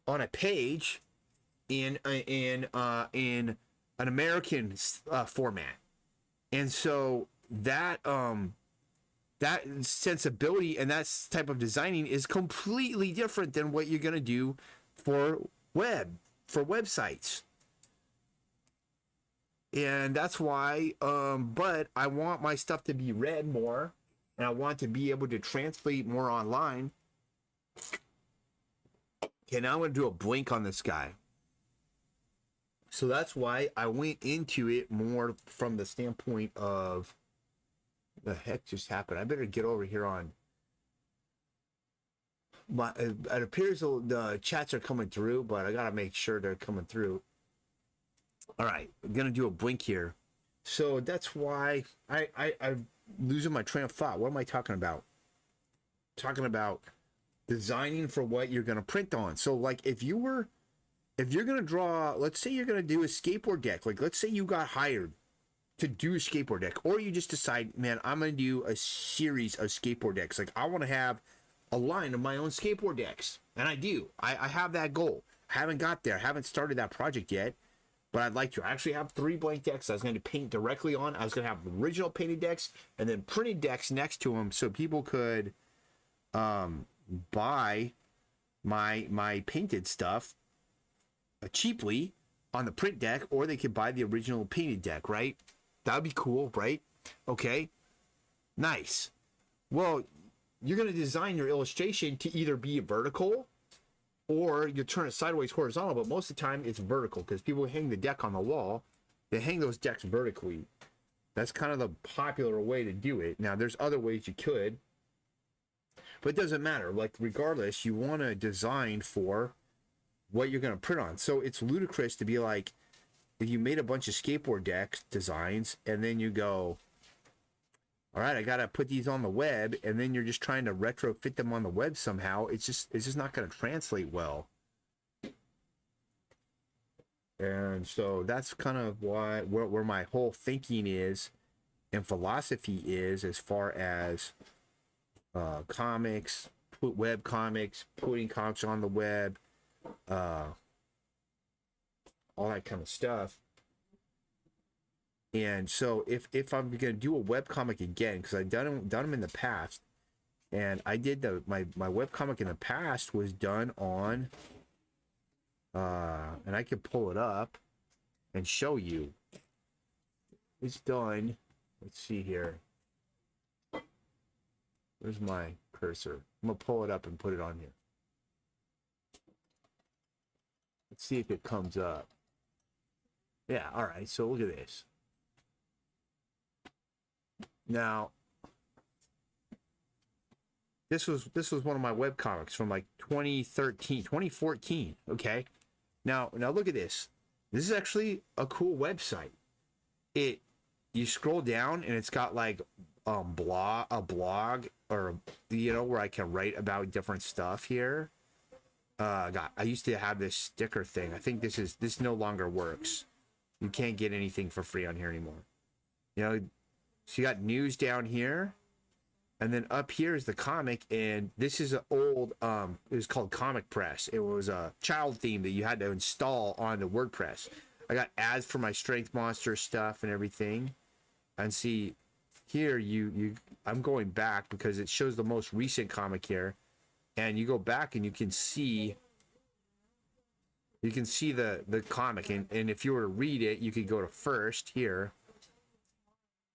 on a page in an American format. And so that that sensibility and that type of designing is completely different than what you're going to do for websites. And that's why but I want my stuff to be read more, and I want to be able to translate more online. Okay, now I'm going to do a blink on this guy. So that's why I went into it more from the standpoint of, the heck just happened? I better get over here on my, it appears the chats are coming through, but I got to make sure they're coming through. All right, I'm going to do a blink here. So that's why I'm losing my train of thought. What am I talking about? Talking about designing for what you're going to print on. So like if you're going to draw, let's say you're going to do a skateboard deck. Like let's say you got hired to do a skateboard deck, or you just decide, man, I'm going to do a series of skateboard decks. Like I want to have a line of my own skateboard decks. And I do. I have that goal. I haven't got there. I haven't started that project yet, but I'd like to. I actually have 3 blank decks I was going to paint directly on. I was going to have original painted decks and then printed decks next to them so people could buy my painted stuff cheaply on the print deck, or they could buy the original painted deck, right? That would be cool, right? Okay, nice. Well, you're going to design your illustration to either be vertical or you turn it sideways horizontal, but most of the time it's vertical because people hang the deck on the wall. They hang those decks vertically. That's kind of the popular way to do it. Now, there's other ways you could, but it doesn't matter. Like, regardless, you want to design for what you're going to print on. So it's ludicrous to be like, if you made a bunch of skateboard decks designs and then you go, all right, I got to put these on the web, and then you're just trying to retrofit them on the web somehow. It's just not going to translate well. And so that's kind of why where my whole thinking is and philosophy is as far as comics, web comics, putting comics on the web, all that kind of stuff. And so if I'm gonna do a web comic again, because I've done them in the past, and I did my web comic in the past was done on and I could pull it up and show you. It's done. Let's see here. Where's my cursor? I'm gonna pull it up and put it on here. Let's see if it comes up. Yeah, all right, so look at this. Now, this was one of my web comics from like 2014, okay? Now look at this. This is actually a cool website. You scroll down and it's got like a blog or where I can write about different stuff here. I used to have this sticker thing. I think this no longer works. You can't get anything for free on here anymore. So you got news down here, and then up here is the comic, and this is an old it was called Comic Press. It was a child theme that you had to install on the WordPress. I got ads for my Strength Monster stuff and everything. And see here I'm going back because it shows the most recent comic here, and you go back and you can see the comic, and if you were to read it, you could go to first here.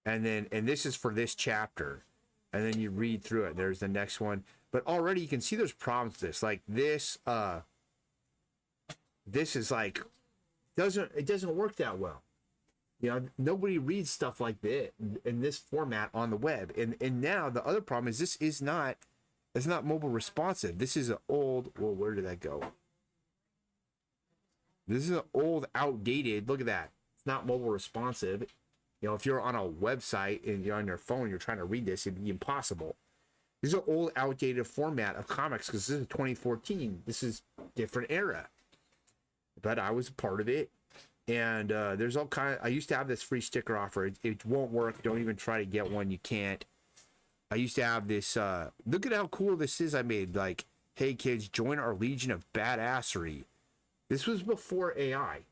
And this is for this chapter, and then you read through it. There's the next one, but already you can see there's problems with this. Like this is like it doesn't work that well. Nobody reads stuff like this in this format on the web. And now the other problem is it's not mobile responsive. This is an old. Well, where did that go? This is an old, outdated. Look at that. It's not mobile responsive. If you're on a website and you're on your phone, you're trying to read this, it'd be impossible. This is an old, outdated format of comics because this is 2014. This is different era. But I was a part of it. And there's all kind of, I used to have this free sticker offer. It won't work. Don't even try to get one. You can't. I used to have this, look at how cool this is I made. Like, hey kids, join our legion of badassery. This was before AI.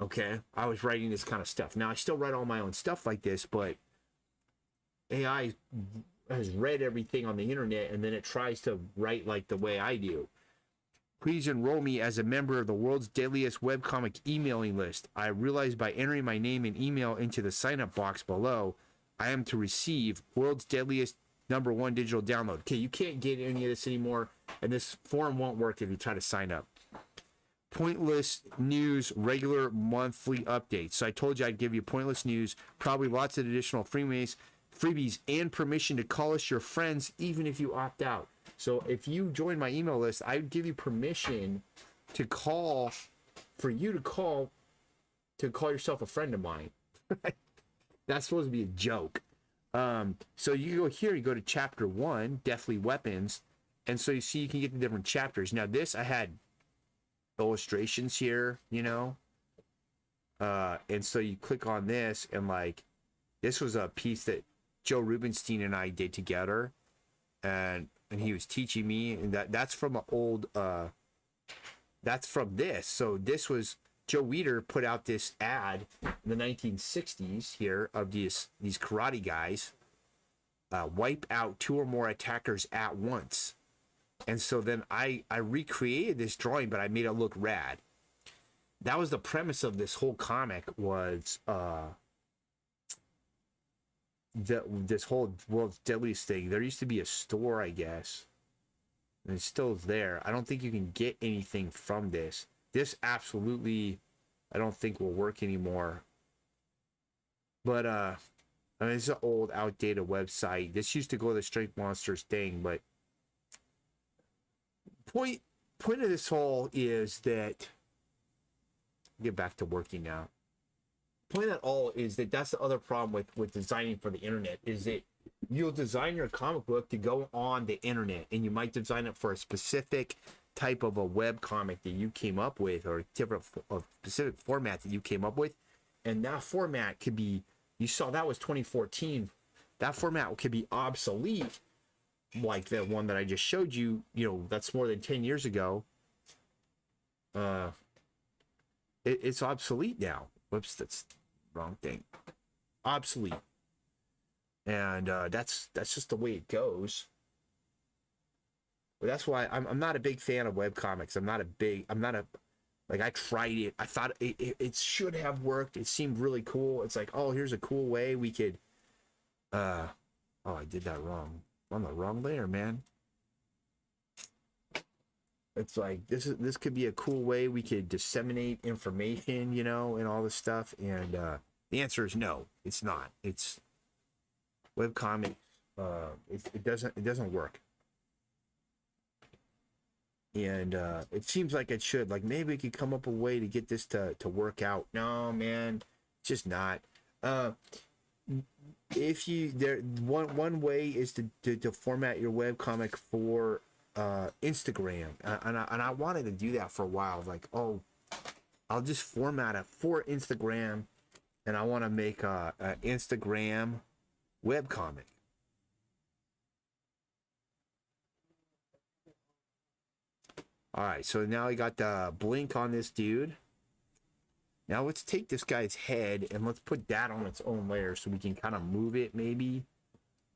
Okay, I was writing this kind of stuff. Now I still write all my own stuff like this, but AI has read everything on the internet and then it tries to write like the way I do. Please enroll me as a member of the world's deadliest webcomic emailing list. I realize by entering my name and email into the sign up box below, I am to receive world's deadliest #1 digital download. Okay, you can't get any of this anymore, and this form won't work if you try to sign up. Pointless news, regular monthly updates. So I told you I'd give you pointless news, probably lots of additional freebies, and permission to call us your friends, even if you opt out. So if you join my email list, I would give you permission to call, for you to call yourself a friend of mine. That's supposed to be a joke. So you go here, you go to chapter 1, Deathly Weapons, and so you see you can get the different chapters. Now this, I had illustrations here, you know, and so you click on this, and like, this was a piece that Joe Rubenstein and I did together, and he was teaching me, and that's from an old, that's from this. So this was, Joe Weider put out this ad in the 1960s here of these karate guys, wipe out 2 or more attackers at once. And so then I recreated this drawing, but I made it look rad. That was the premise of this whole comic, was this whole world's deadliest thing. There used to be a store, I guess, and it still is there. I don't think you can get anything from this. This absolutely, I don't think will work anymore. But I mean, it's an old, outdated website. This used to go to the Strength Monsters thing, but point of this whole is that, get back to working now. Point at all is that that's the other problem with designing for the internet, is that you'll design your comic book to go on the internet, and you might design it for a specific type of a web comic that you came up with, or a specific format that you came up with, and that format could be, you saw that was 2014, that format could be obsolete, like the one that I just showed you, you know, that's more than 10 years ago. It's obsolete now. Whoops, that's the wrong thing. Obsolete. And that's just the way it goes. But that's why I'm not a big fan of webcomics. I tried it. I thought it should have worked. It seemed really cool. It's like, oh, here's a cool way we could, oh, I did that wrong. I'm on the wrong layer, man. It's like, this could be a cool way we could disseminate information, you know, and all this stuff. And the answer is no, it's not. It's webcomic. It doesn't work. And it seems like it should. Like, maybe we could come up with a way to get this to work out. No, man, it's just not. If you one way is to format your webcomic for Instagram, and I wanted to do that for a while. Like, oh, I'll just format it for Instagram, and I want to make a Instagram webcomic. All right, so now I got the blink on this dude. Now let's take this guy's head and let's put that on its own layer so we can kind of move it maybe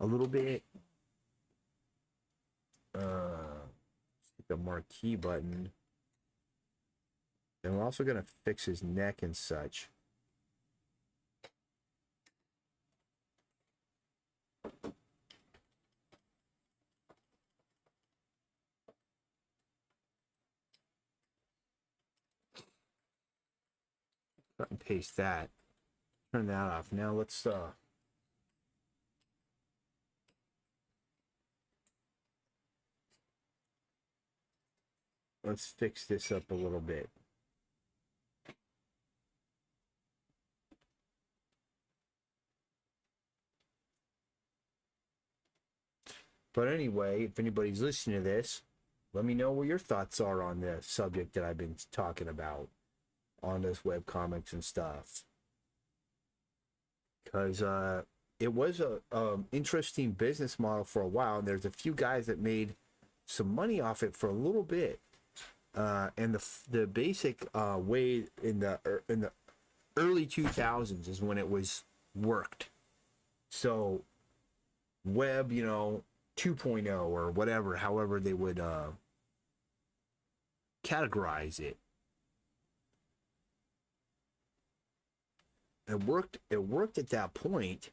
a little bit. Hit the marquee button. And we're also going to fix his neck and such. Cut and paste that. Turn that off. Now let's fix this up a little bit. But anyway, if anybody's listening to this, let me know what your thoughts are on this subject that I've been talking about on this webcomics and stuff. Because it was a interesting business model for a while, and there's a few guys that made some money off it for a little bit. And the basic way in the early 2000s is when it was worked. So web, 2.0 or whatever, however they would categorize it. It worked at that point,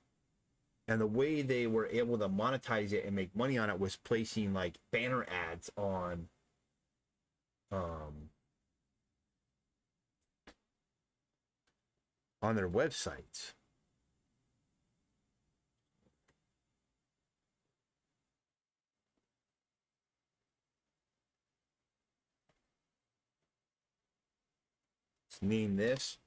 and the way they were able to monetize it and make money on it was placing like banner ads on their websites. Let's name this.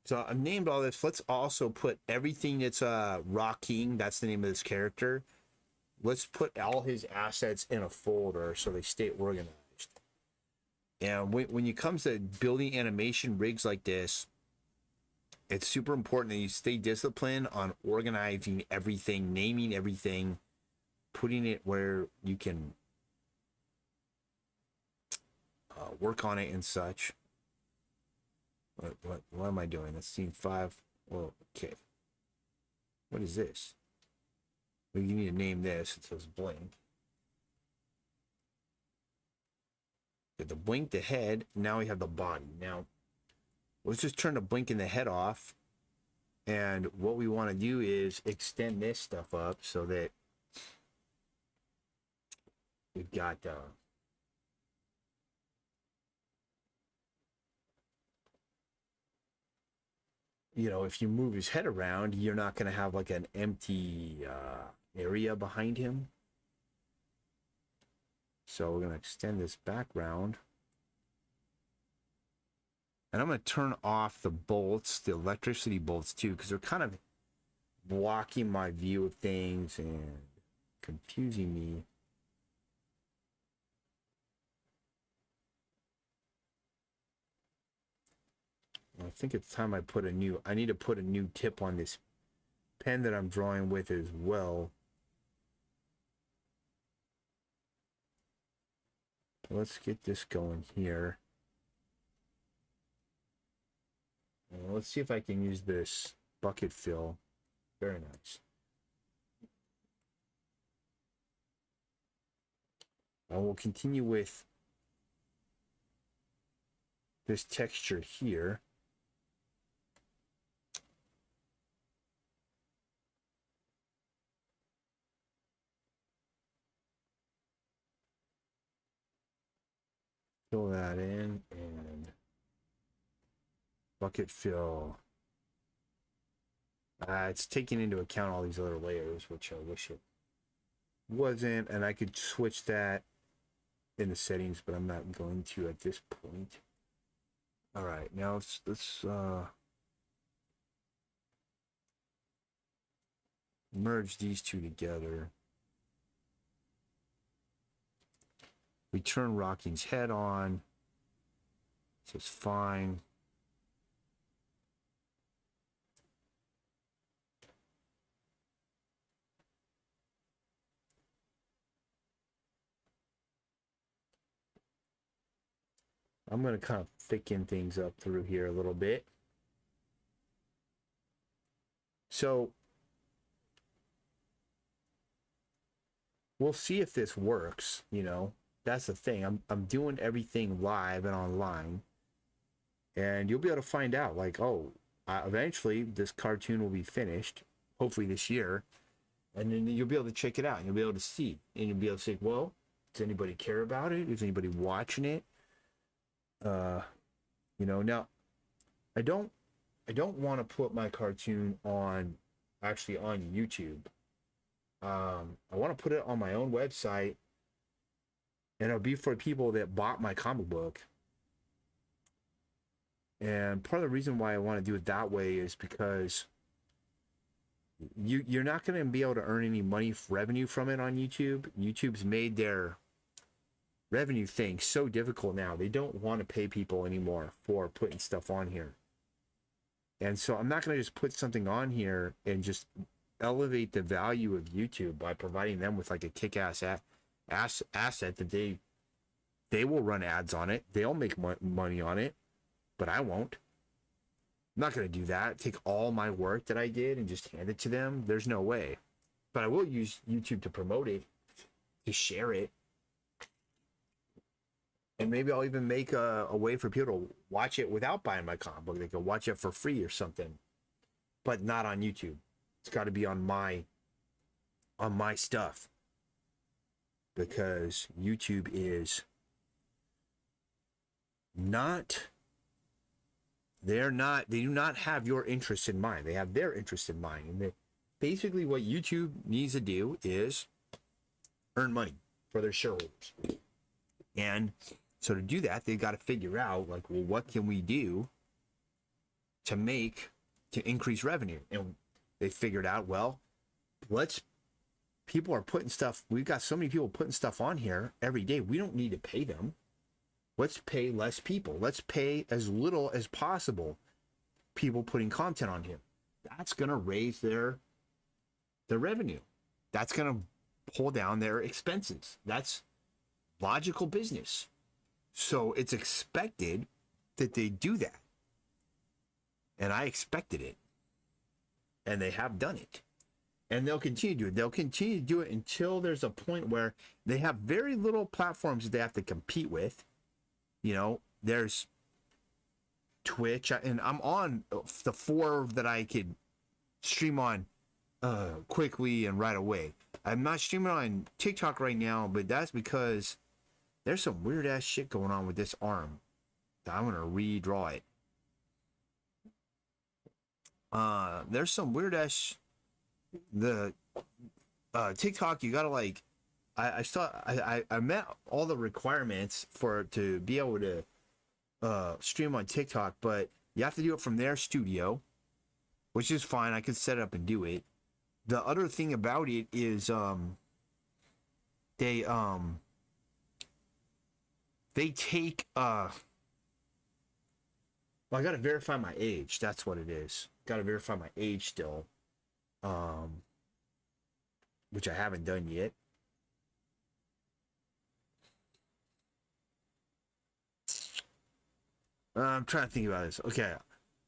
So I've named all this. Let's also put everything that's Rock King, that's the name of this character. Let's put all his assets in a folder so they stay organized. And when it comes to building animation rigs like this, it's super important that you stay disciplined on organizing everything, naming everything, putting it where you can work on it and such. What am I doing? That's scene 5. Well, okay. What is this? Well, you need to name this. It says blink. Get the blink, the head. Now we have the body. Now, let's just turn the blink and the head off. And what we want to do is extend this stuff up so that we've got if you move his head around, you're not going to have like an empty area behind him. So we're going to extend this background. And I'm going to turn off the bolts, the electricity bolts too, because they're kind of blocking my view of things and confusing me. I think it's time I need to put a new tip on this pen that I'm drawing with as well. Let's get this going here. Let's see if I can use this bucket fill. Very nice. And we'll continue with this texture here. Fill that in and bucket fill. It's taking into account all these other layers, which I wish it wasn't, and I could switch that in the settings, but I'm not going to at this point. All right, now let's merge these two together. We turn Rocking's head on. So it's fine. I'm going to kind of thicken things up through here a little bit. So we'll see if this works, That's the thing. I'm doing everything live and online. And you'll be able to find out, like, eventually this cartoon will be finished, hopefully this year. And then you'll be able to check it out and you'll be able to see. And you'll be able to say, well, does anybody care about it? Is anybody watching it? Now I don't want to put my cartoon on YouTube. I want to put it on my own website, and it'll be for people that bought my comic book. And part of the reason why I want to do it that way is because you're not going to be able to earn any revenue from it on YouTube. YouTube's made their revenue thing so difficult now. They don't want to pay people anymore for putting stuff on here. And so I'm not going to just put something on here and just elevate the value of YouTube by providing them with like a kick-ass asset that they will run ads on it. They'll make money on it. but I won't. I'm not going to do that. Take all my work that I did and just hand it to them. There's no way. But I will use YouTube to promote it, to share it. And maybe I'll even make a way for people to watch it without buying my comic book. They can watch it for free or something, but not on YouTube. It's got to be on my stuff, because YouTube is not, they do not have your interest in mind. They have their interest in mind. And basically what YouTube needs to do is earn money for their shareholders. And so to do that, they've got to figure out, like, well, what can we do to increase revenue? And they figured out, well, people are putting stuff, we've got so many people putting stuff on here every day. We don't need to pay them. Let's pay less people. Let's pay as little as possible people putting content on here. That's going to raise their revenue. That's going to pull down their expenses. That's logical business. So it's expected that they do that. And I expected it. And they have done it. And they'll continue to do it. They'll continue to do it until there's a point where they have very little platforms that they have to compete with. You know, there's Twitch, and I'm on the 4 that I could stream on quickly and right away. I'm not streaming on TikTok right now, but that's because there's some weird ass shit going on with this arm. I'm gonna redraw it. There's some weird ass TikTok. You gotta, like, I met all the requirements to be able to stream on TikTok, but you have to do it from their studio, which is fine. I could set it up and do it. The other thing about it is they take well, I gotta verify my age. That's what it is. Gotta verify my age still, which I haven't done yet. I'm trying to think about this. Okay,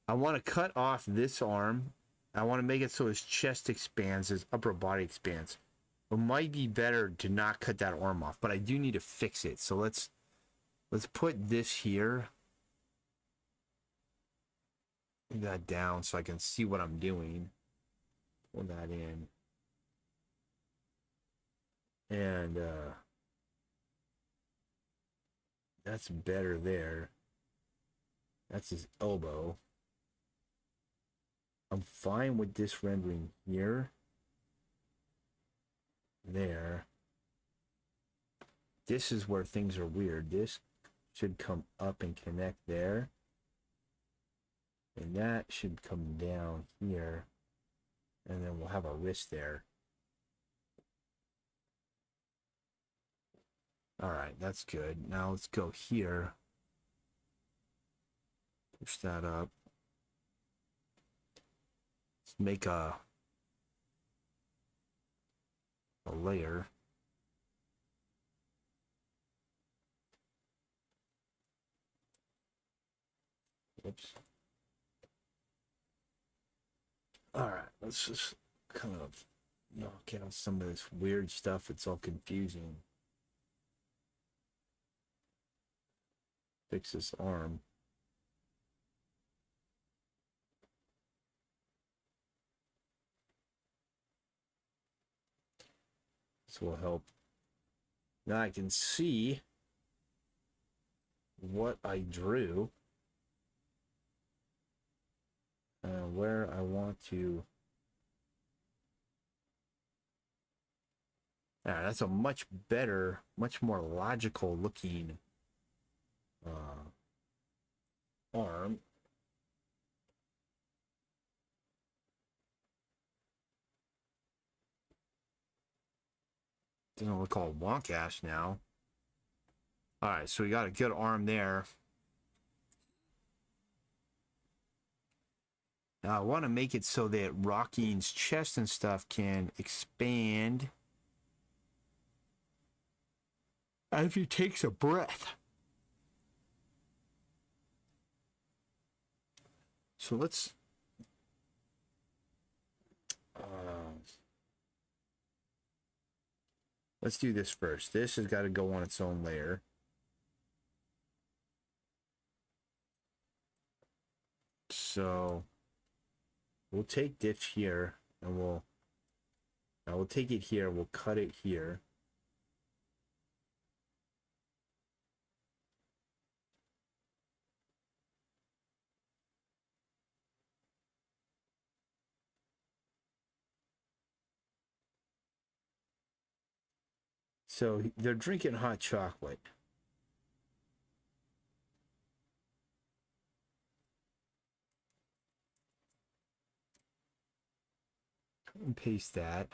I want to cut off this arm. I want to make it so his chest expands, his upper body expands. It might be better to not cut that arm off, but I do need to fix it. So let's put this here. Put that down so I can see what I'm doing. Pull that in. And that's better there. That's his elbow. I'm fine with this rendering here. There. This is where things are weird. This should come up and connect there. And that should come down here. And then we'll have a wrist there. Alright, that's good. Now let's go here. Push that up. Let's make a layer. Whoops. All right, let's just kind of knock out some of this weird stuff. It's all confusing. Fix this arm. This will help. Now I can see what I drew and where I want to. That's a much better, much more logical looking arm. Doesn't look all wonk-ass now. Alright, so we got a good arm there. Now I want to make it so that Rocking's chest and stuff can expand as he takes a breath. So let's do this first. This has got to go on its own layer. So we'll take this here and we'll take it here, we'll cut it here. So they're drinking hot chocolate. And paste that.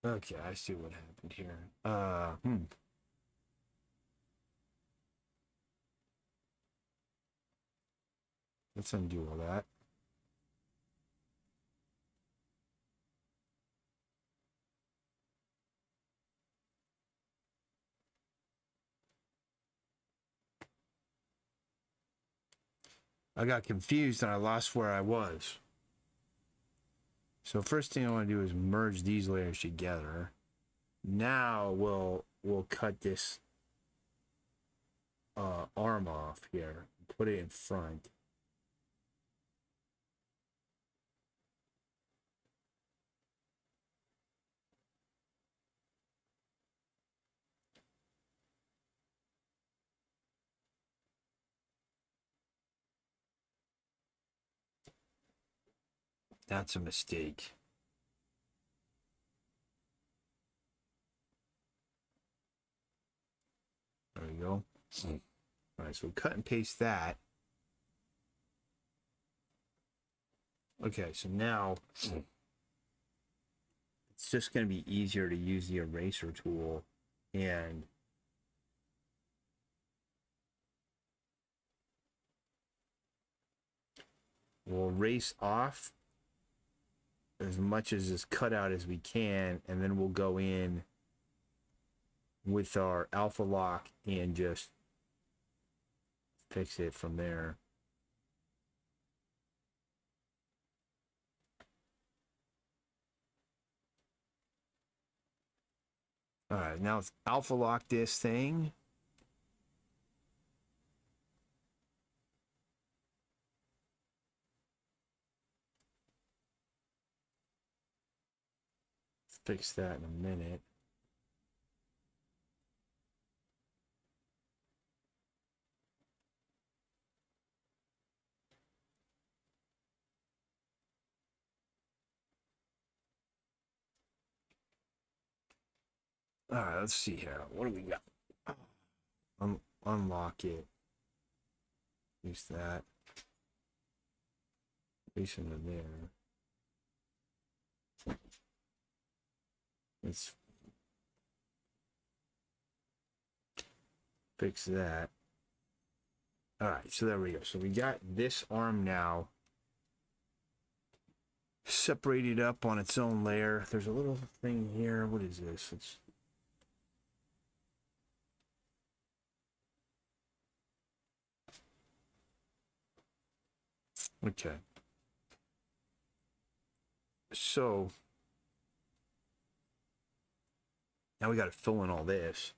Okay, I see what happened here. Let's undo all that. I got confused and I lost where I was. So first thing I want to do is merge these layers together. Now we'll cut this arm off here, put it in front. That's a mistake. There we go. All right, so cut and paste that. Okay, so now it's just going to be easier to use the eraser tool and we'll erase off as much as is cut out as we can, and then we'll go in with our alpha lock and just fix it from there. All right, now let's alpha lock this thing. Fix that in a minute. All right, let's see here. What do we got? Unlock it. Use that. Place into there. Let's fix that. All right, so there we go. So we got this arm now separated up on its own layer. There's a little thing here. What is this? It's okay. So now we got to fill in all this.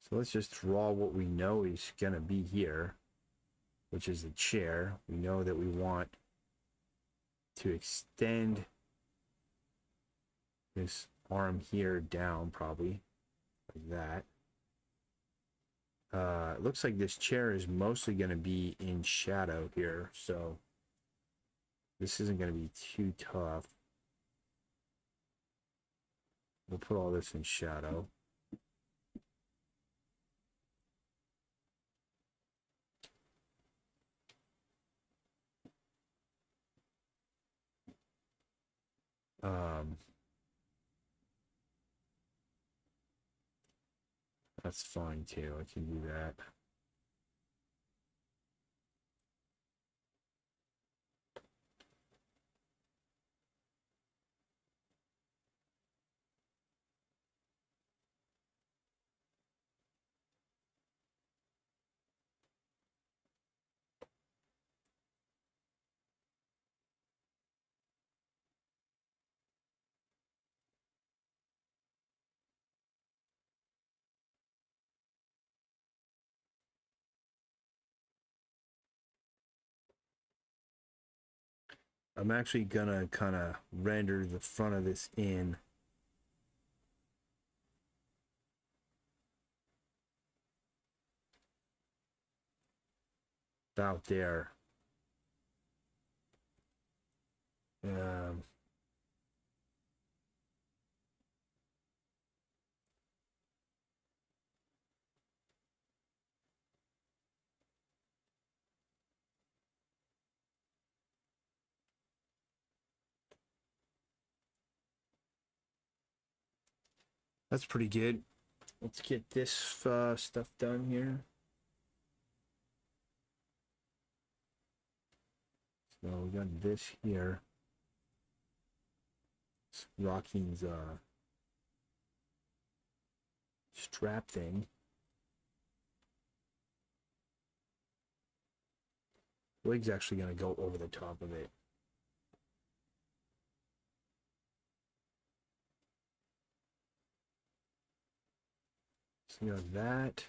So let's just draw what we know is going to be here, which is the chair. We know that we want to extend this arm here down, probably like that. It looks like this chair is mostly going to be in shadow here, so this isn't going to be too tough. We'll put all this in shadow. That's fine too. I can do that. I'm actually gonna kind of render the front of this in. About there. Um, that's pretty good. Let's get this stuff done here. So we got this here. It's Rocking's strap thing. Wig's actually gonna go over the top of it. So you have that.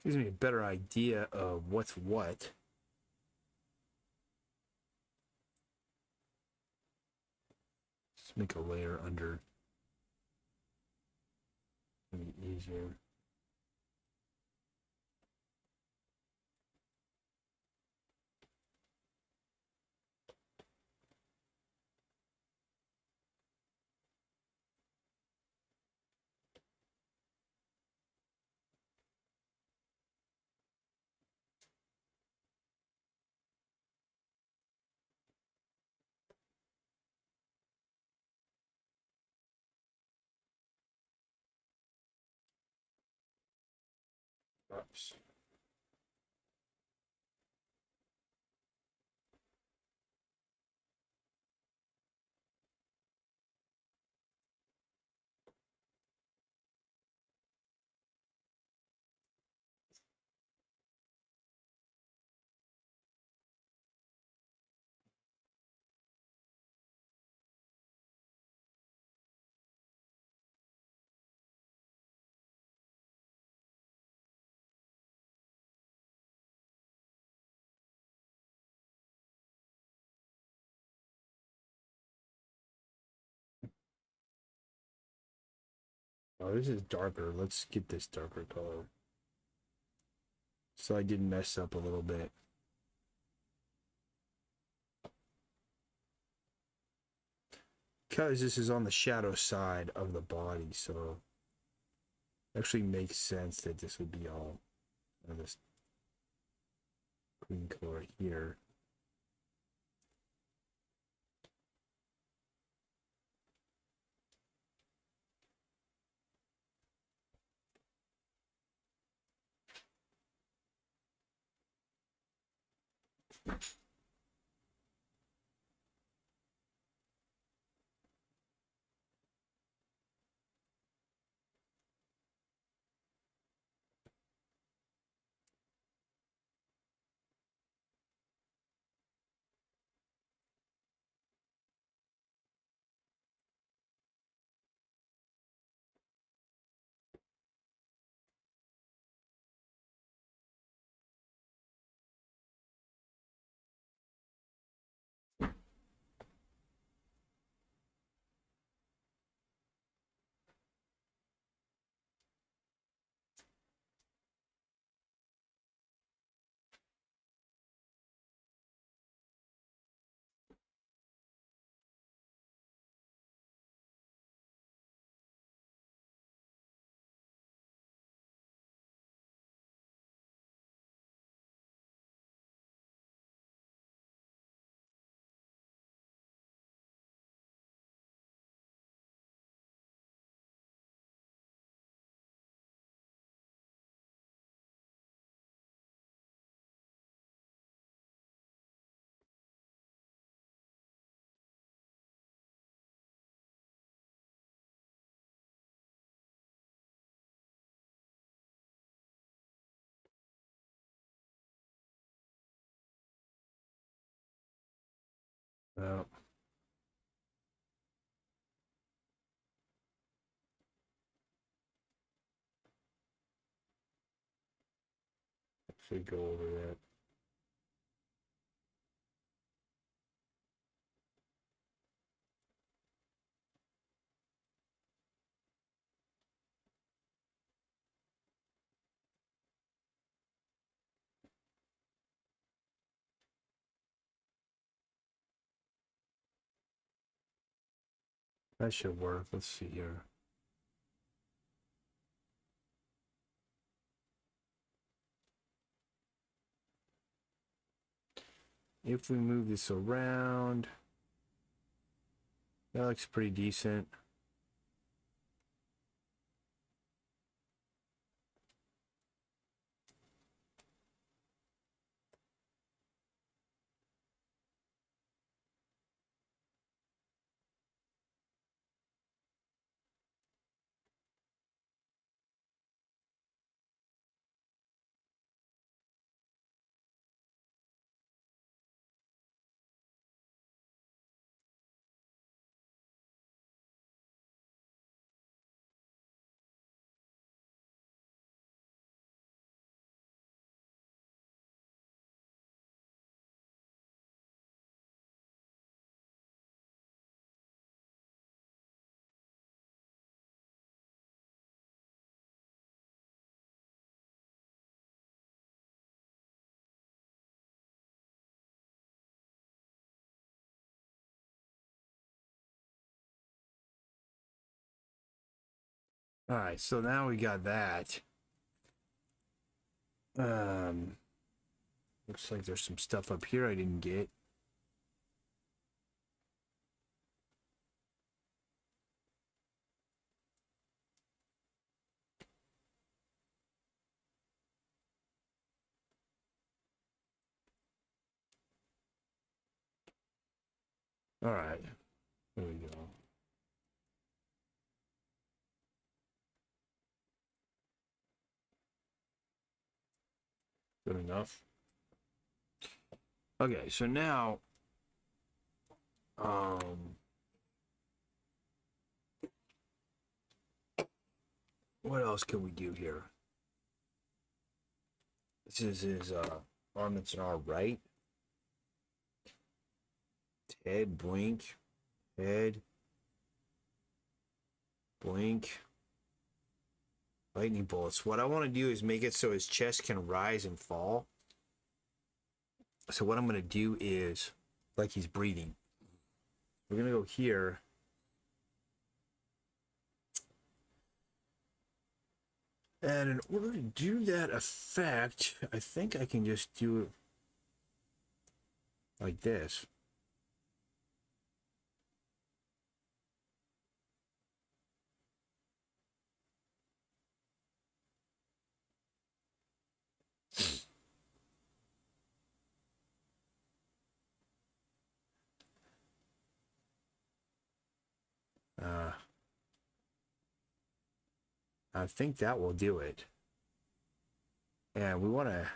Gives me a better idea of what's what. Just make a layer under. Maybe easier. Oops. Oh, this is darker. Let's get this darker color. So I did mess up a little bit. Because this is on the shadow side of the body, so it actually makes sense that this would be all of this green color here. Well, should go over that. That should work. Let's see here. If we move this around, that looks pretty decent. All right, so now we got that. Looks like there's some stuff up here I didn't get. All right, there we go. Good enough. Okay, so now, what else can we do here? This is his arm that's on our right. Head, blink, head, blink, lightning bolts. What I want to do is make it so his chest can rise and fall. So what I'm going to do is, like he's breathing, we're going to go here. And in order to do that effect, I think I can just do it like this. I think that will do it. And we want to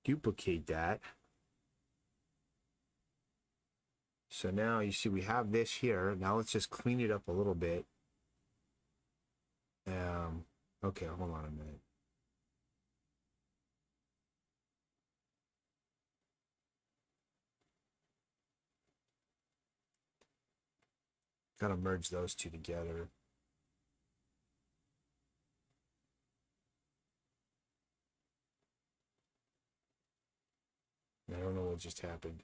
duplicate that. So now you see we have this here. Now let's just clean it up a little bit. Okay, hold on a minute. Gotta merge those two together. I don't know what just happened.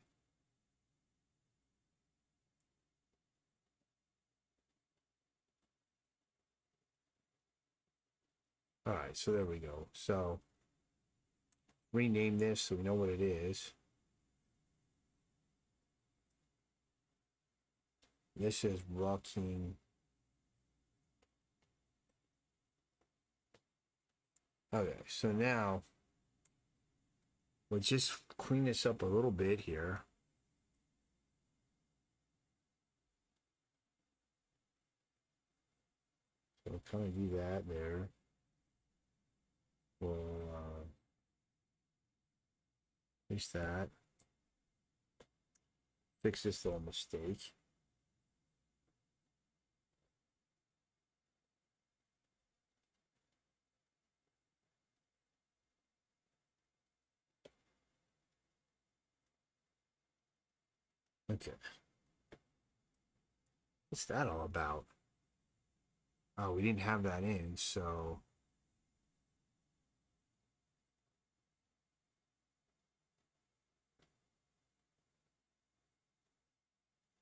All right, so there we go. So rename this so we know what it is. This is rocking. Okay, so now we'll just clean this up a little bit here. So we'll kind of do that there. We'll fix that. fix this little mistake. Okay. What's that all about? Oh, we didn't have that in, so...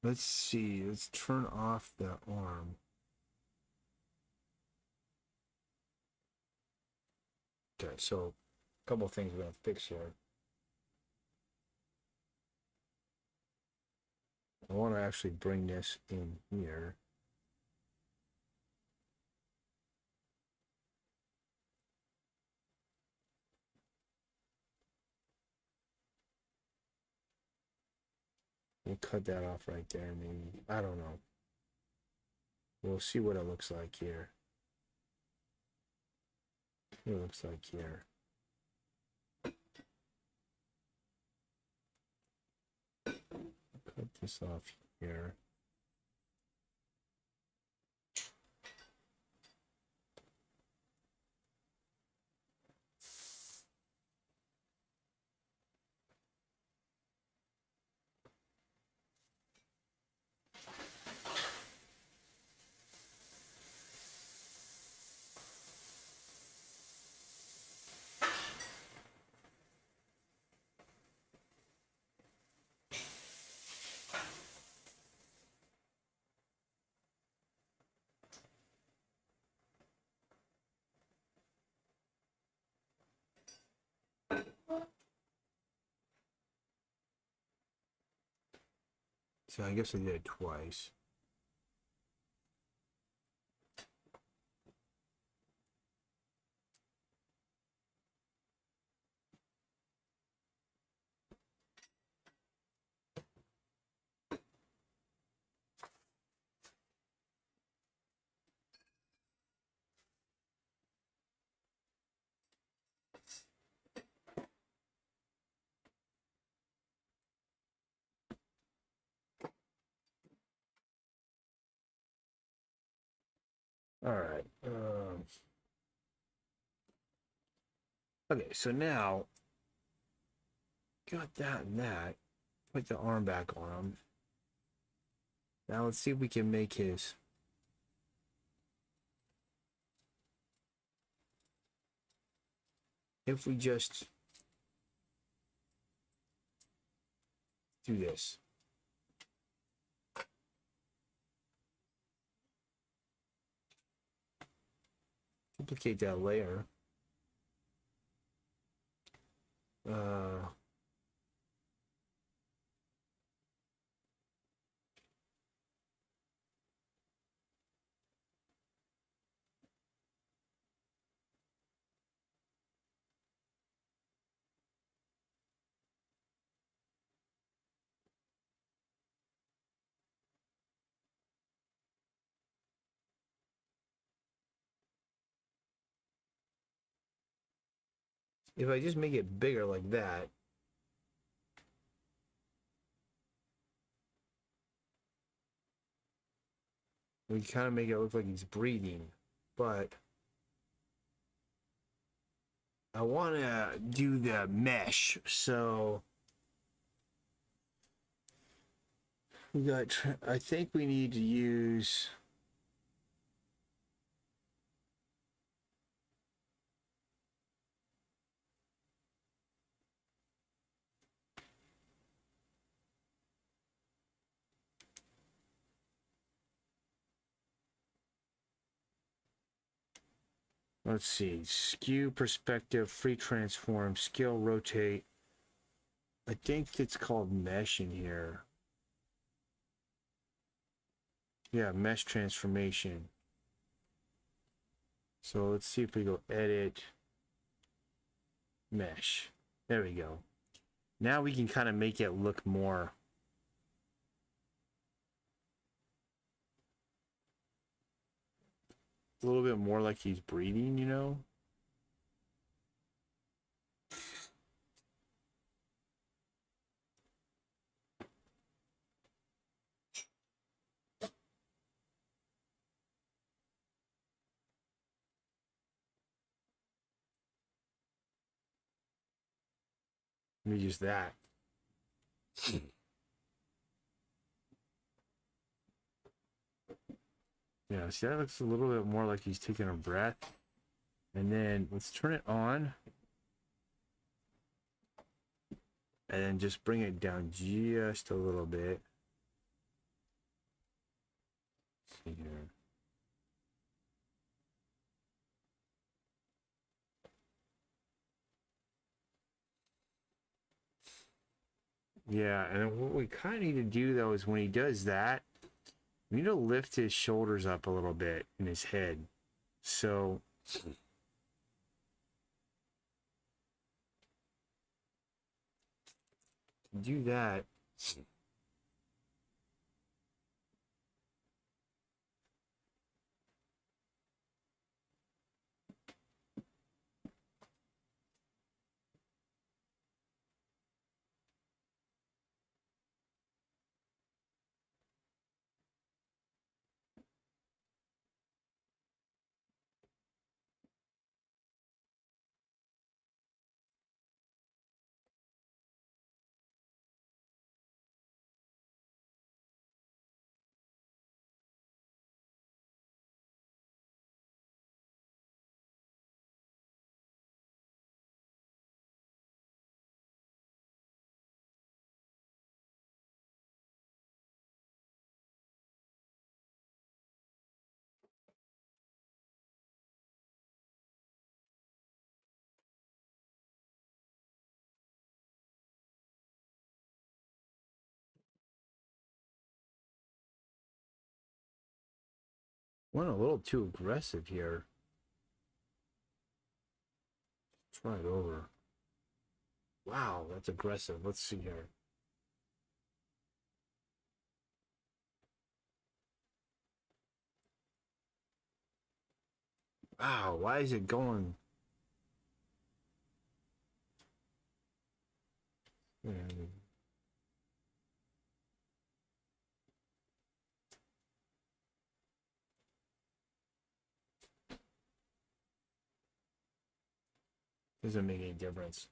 Let's see. Let's turn off the arm. Okay, so a couple of things we're going to fix here. I want to actually bring this in here. We'll cut that off right there, maybe. I don't know. We'll see what it looks like here. It looks like here. Cut this off here. So I guess I did it twice. All right. Okay, so now got that and that. Put the arm back on him. Now let's see if we can make his. If we just do this. Duplicate that layer. If I just make it bigger like that, we kind of make it look like he's breathing, but I want to do the mesh. So we got, I think we need to use, let's see, skew, perspective, free transform, scale, rotate. I think it's called mesh in here. Yeah, mesh transformation. So let's see if we go edit, mesh. There we go. Now we can kind of make it look more. A little bit more like he's breathing, you know? Let me use that. Yeah, see, that looks a little bit more like he's taking a breath. And then let's turn it on. And then just bring it down just a little bit. Let's see here. Yeah, and what we kind of need to do though is when he does that, we need to lift his shoulders up a little bit in his head. So to do that, went a little too aggressive here. Try it over. Wow, that's aggressive. Let's see here. Wow, why is it going? Doesn't make any difference.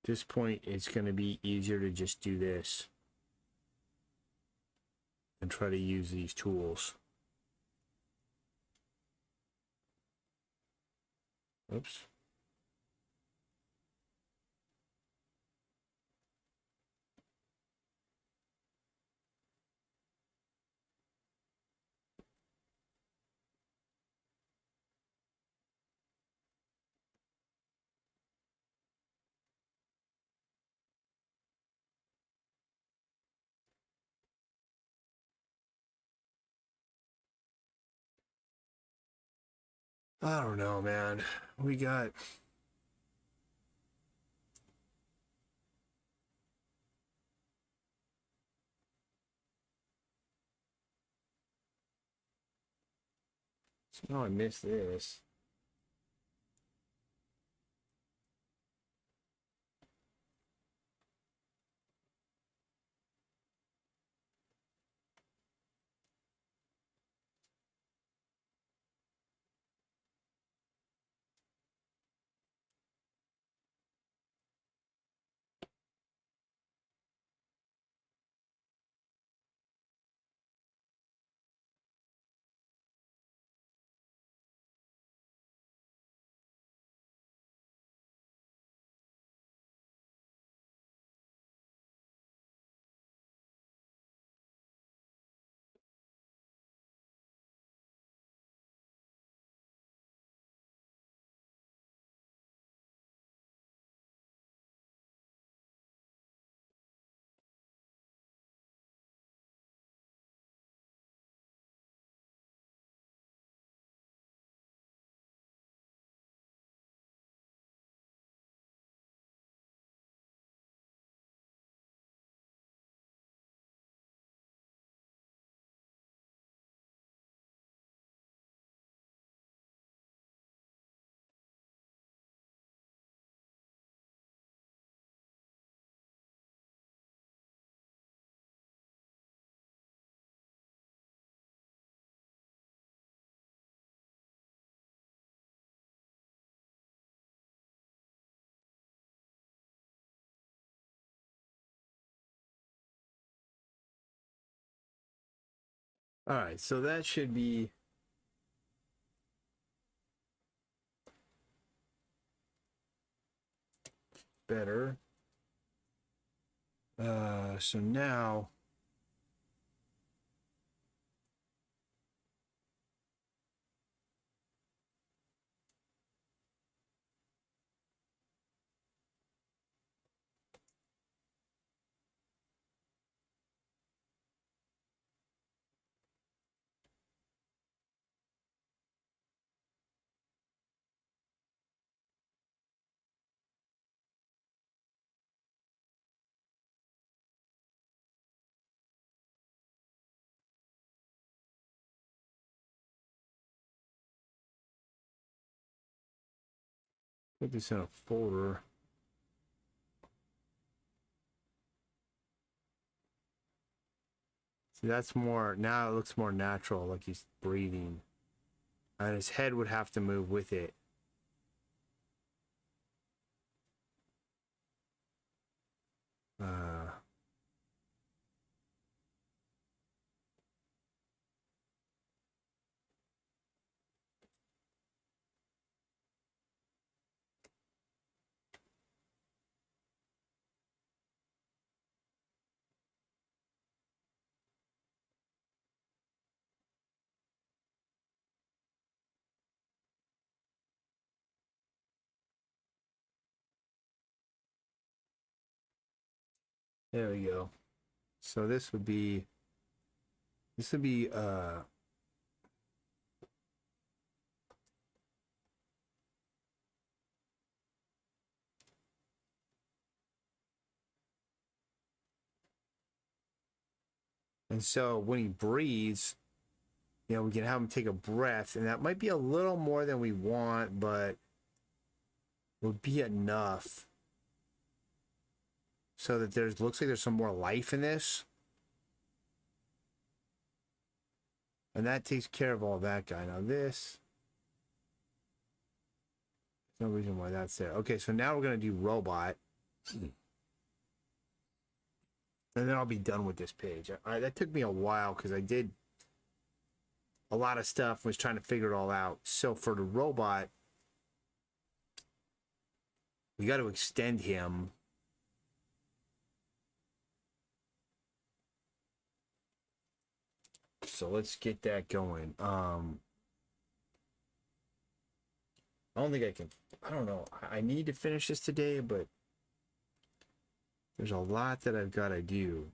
This point, it's going to be easier to just do this and try to use these tools. Oops. I don't know, man. We got... Somehow I missed this. All right, so that should be better. So now put this in a folder. See, that's more, now it looks more natural, like he's breathing. And his head would have to move with it. Uh, there we go. So this would be and so when he breathes, you know, we can have him take a breath, and that might be a little more than we want, but would be enough so that there's looks like there's some more life in this. And that takes care of all that guy. Now this, no reason why that's there. Okay, so now we're gonna do robot. And then I'll be done with this page. That took me a while because I did a lot of stuff, was trying to figure it all out. So for the robot, we got to extend him. So let's get that going. I don't think I can. I don't know. I need to finish this today, but there's a lot that I've got to do.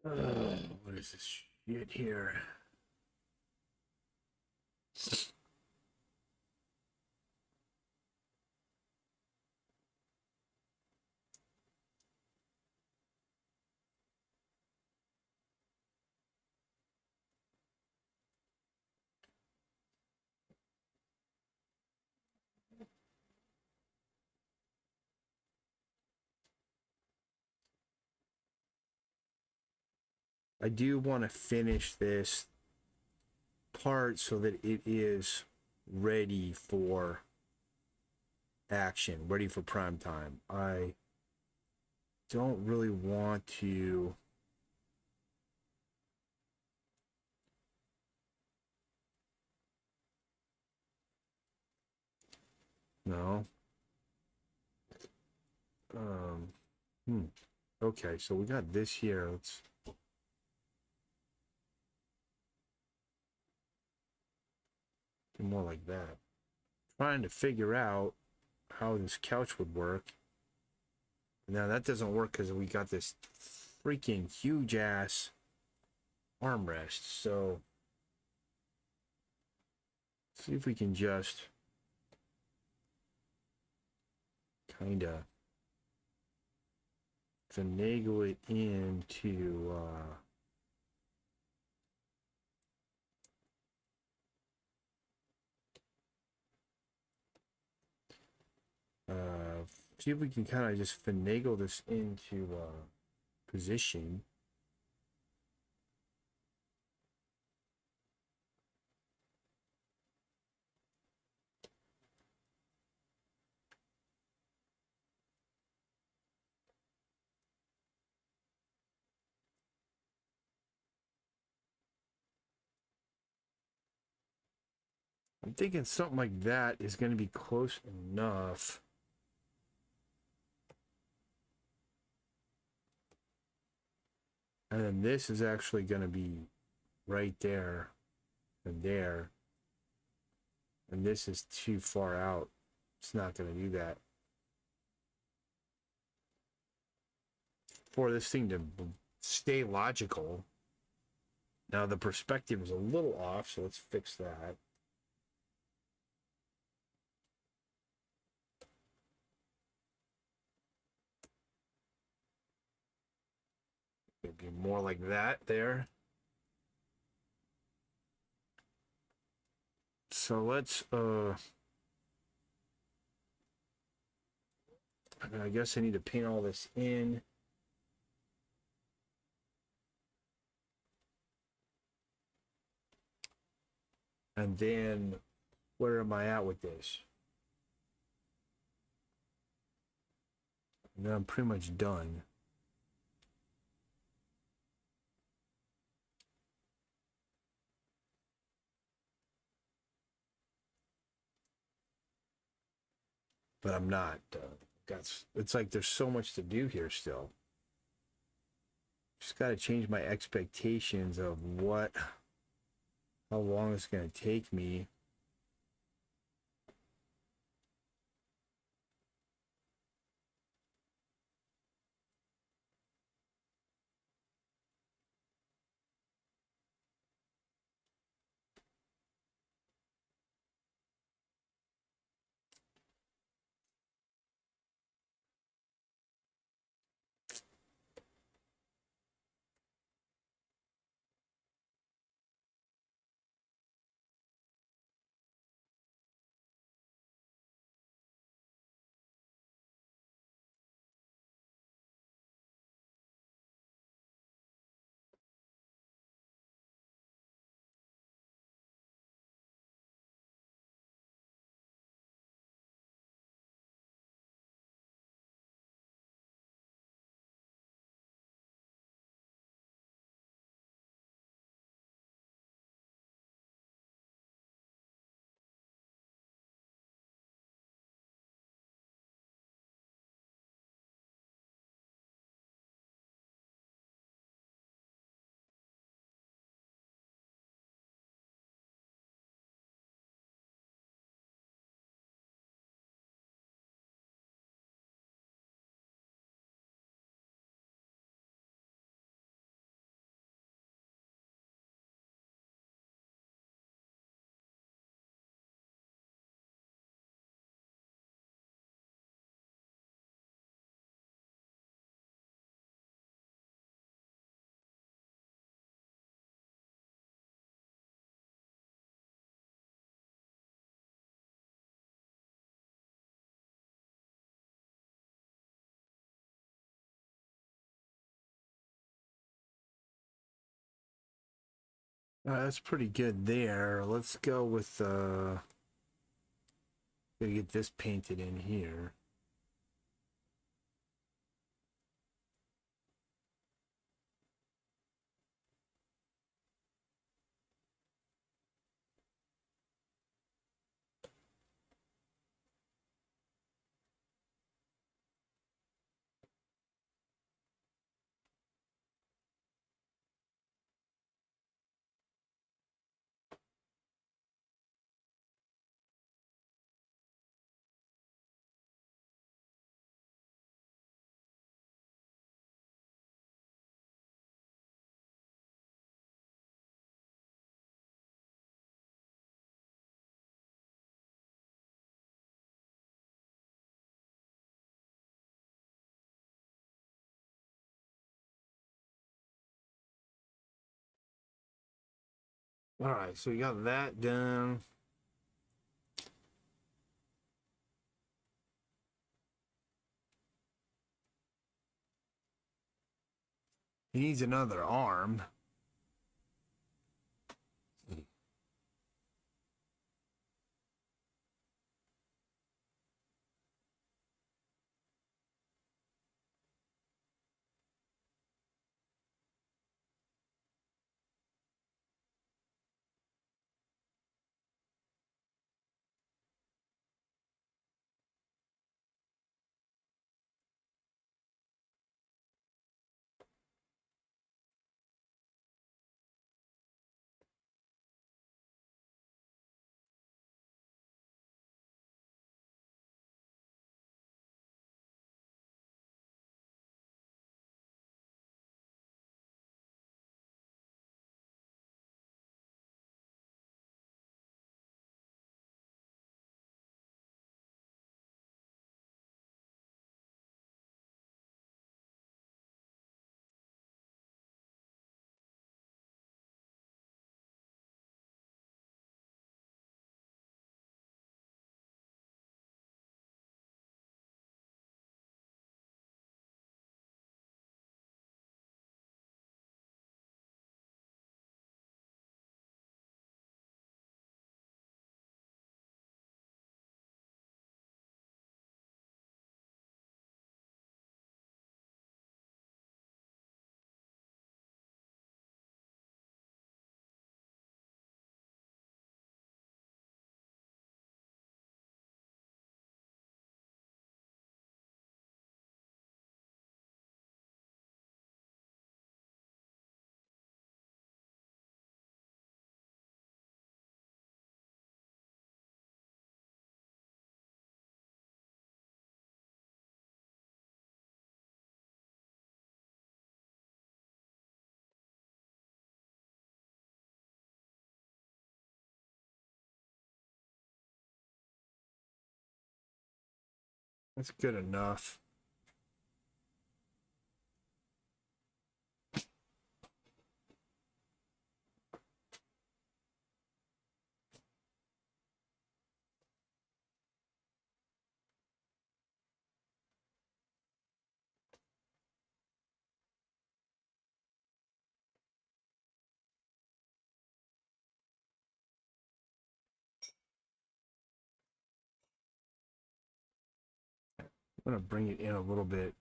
What is this shit here? I do want to finish this part so that it is ready for action, ready for prime time. I don't really want to. No. Um. Okay, so we got this here. Let's. more like that. Trying to figure out how this couch would work. Now that doesn't work because we got this freaking huge ass armrest. So see if we can just kind of finagle it into see if we can kind of just finagle this into position. I'm thinking something like that is going to be close enough. And then this is actually going to be right there and there. And this is too far out. It's not going to do that. For this thing to stay logical. Now the perspective is a little off, so let's fix that. It'd be more like that there. So let's I guess I need to paint all this in. And then where am I at with this? And then I'm pretty much done. But I'm not. It's like there's so much to do here still. Just got to change my expectations of how long it's going to take me. That's pretty good there. Let's go with gotta get this painted in here. All right, so we got that done. He needs another arm. That's good enough. I'm gonna bring it in a little bit.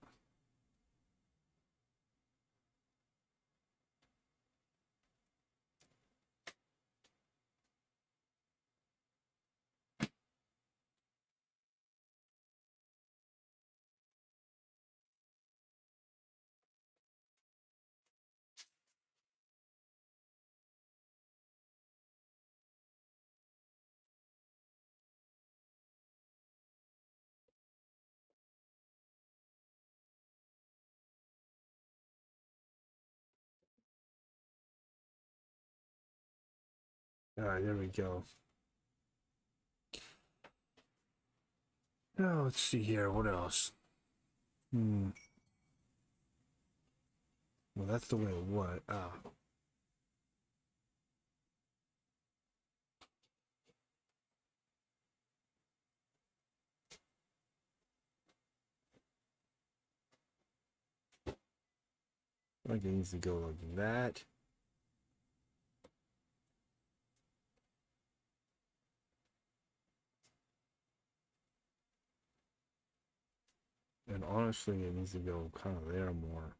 All right, there we go. Now let's see here. What else? Well, that's the way it was. Like it needs to go like that. And honestly, it needs to go kind of there more.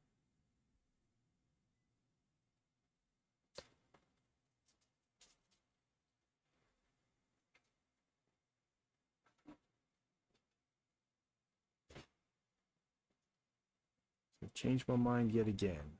So change my mind yet again.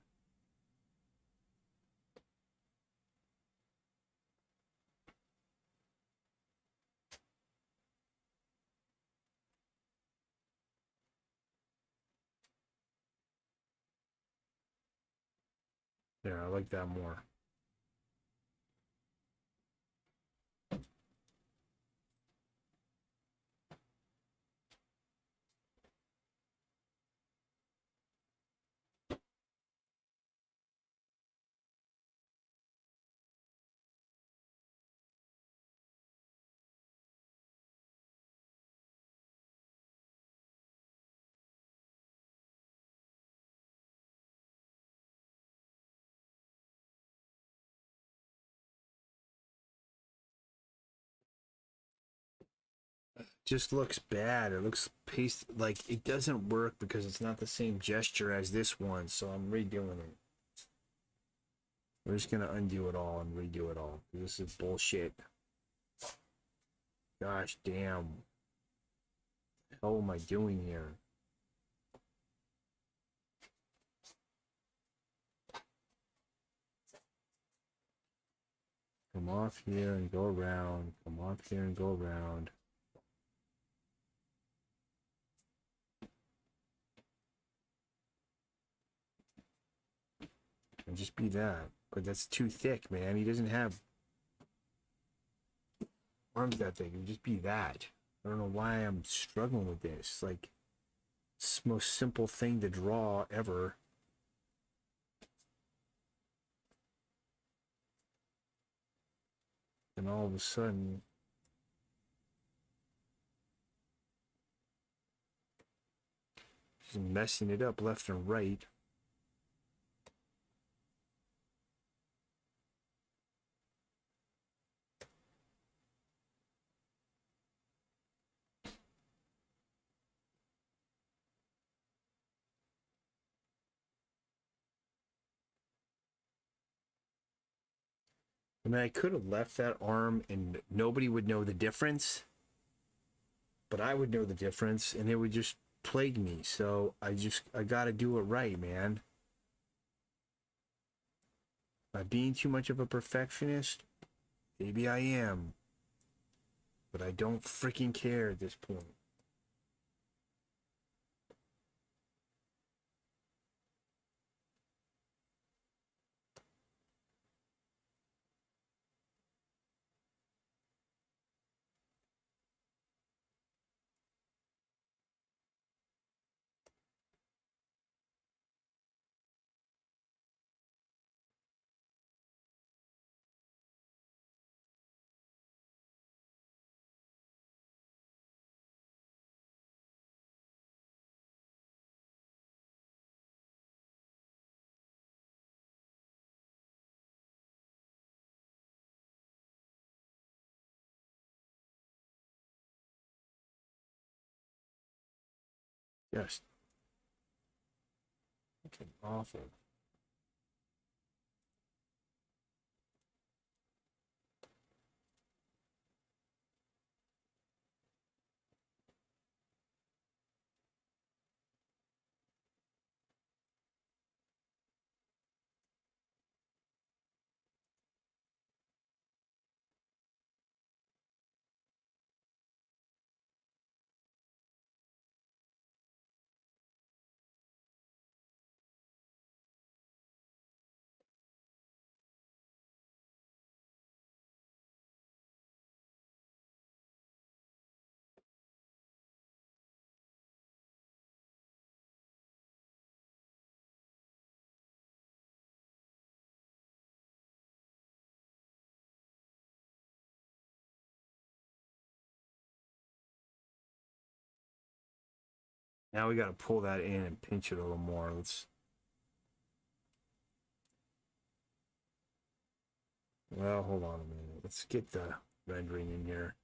There, I like that more. just looks bad. It looks paste like it doesn't work because it's not the same gesture as this one. So I'm redoing it. We're just gonna undo it all and redo it all. This is bullshit. Gosh damn. What the hell am I doing here? Come off here and go around. Come off here and go around. And just be that. But that's too thick, man. He doesn't have arms that thick. It would just be that. I don't know why I'm struggling with this. Like, it's the most simple thing to draw ever. And all of a sudden, just messing it up left and right. I mean, I could have left that arm and nobody would know the difference. But I would know the difference and it would just plague me. So I gotta do it right, man. Am I being too much of a perfectionist? Maybe I am. But I don't freaking care at this point. Just fucking awful. Now we gotta pull that in and pinch it a little more. Well, hold on a minute. Let's get the rendering in here.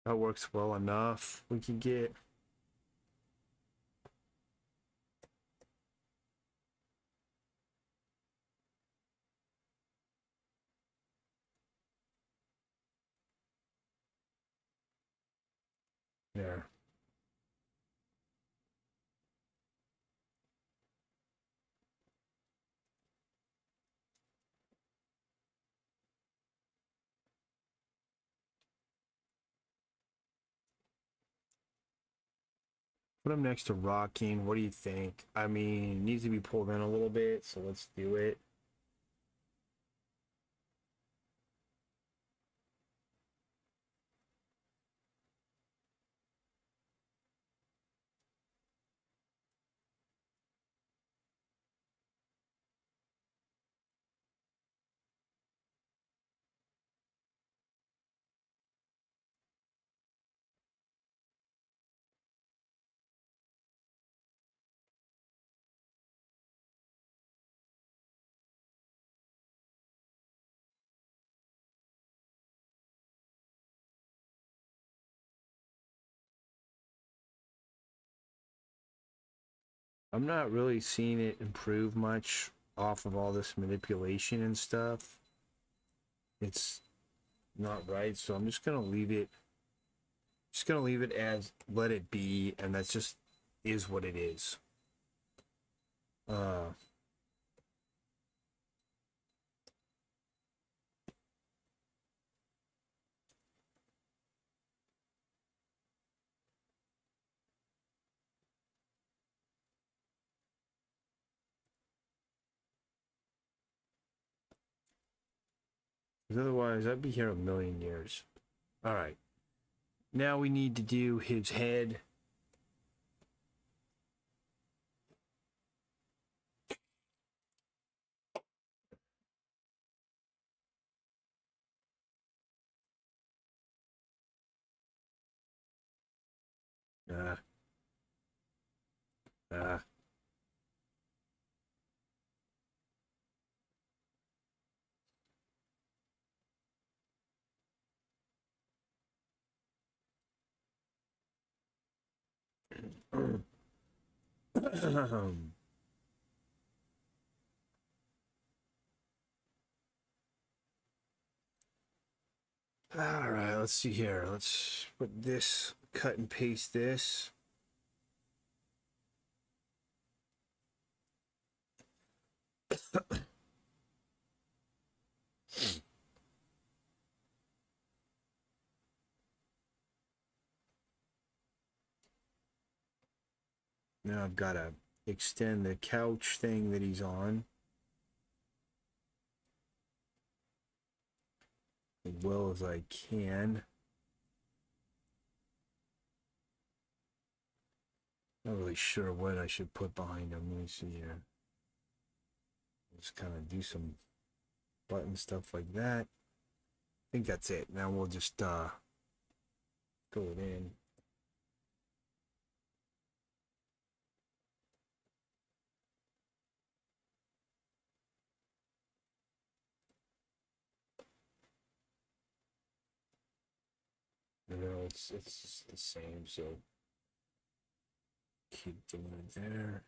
That works well enough. We can get there. Put him next to Rocking. What do you think? I mean, it needs to be pulled in a little bit, so let's do it. I'm not really seeing it improve much off of all this manipulation and stuff. It's not right, so I'm just gonna leave it. Just gonna leave it as let it be, and that's just is what it is. Uh, Because otherwise, I'd be here a million years. All right. Now we need to do his head. Ah. Ah. All right, let's see here. Let's put this, cut and paste this. Now I've got to extend the couch thing that he's on as well as I can. Not really sure what I should put behind him. Let me see here. Just kind of do some button stuff like that. I think that's it. Now we'll just throw it in. You know, it's just the same, so keep doing it there.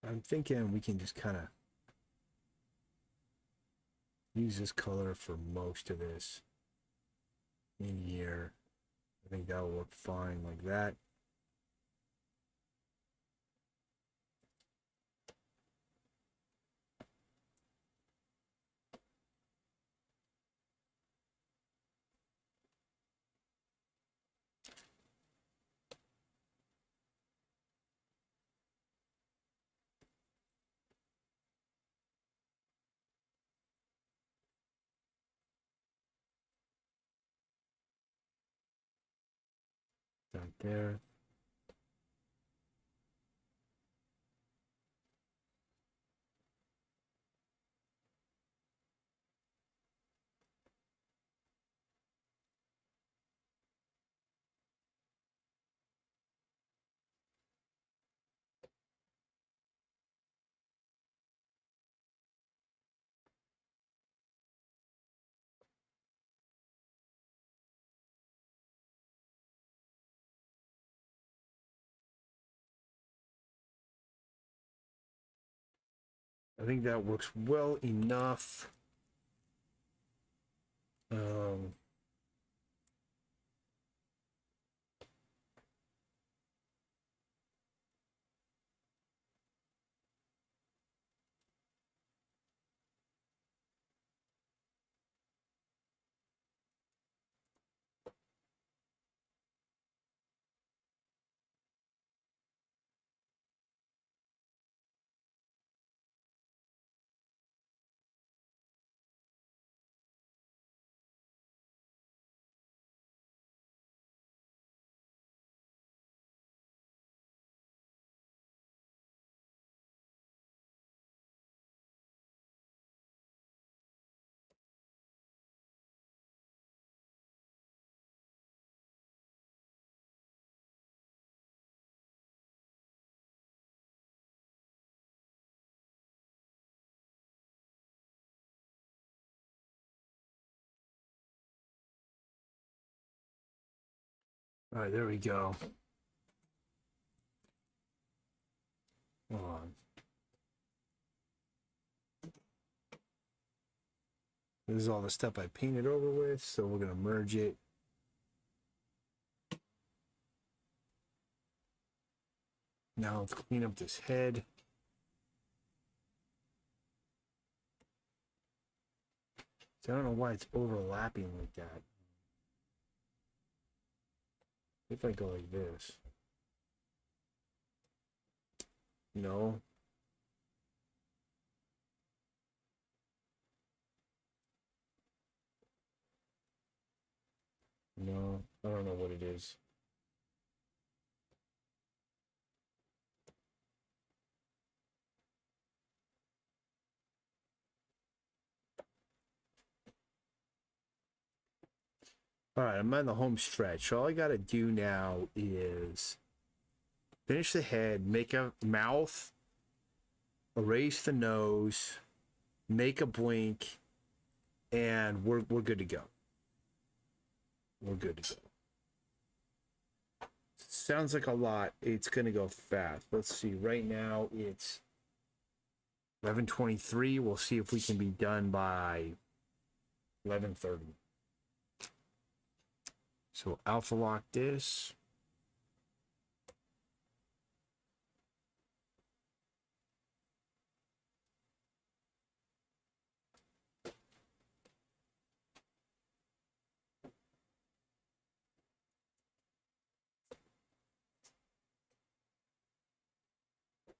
I'm thinking we can just kind of use this color for most of this in here. I think that'll work fine like that. Right there. I think that works well enough. All right, there we go. Hold on. This is all the stuff I painted over with, so we're gonna merge it. Now let's clean up this head. So I don't know why it's overlapping like that. If I go like this. No. No, I don't know what it is. All right, I'm on the home stretch. So all I got to do now is finish the head, make a mouth, erase the nose, make a blink, and we're good to go. We're good to go. Sounds like a lot. It's gonna go fast. Let's see. Right now it's 11:23. We'll see if we can be done by 11:30. So alpha lock this.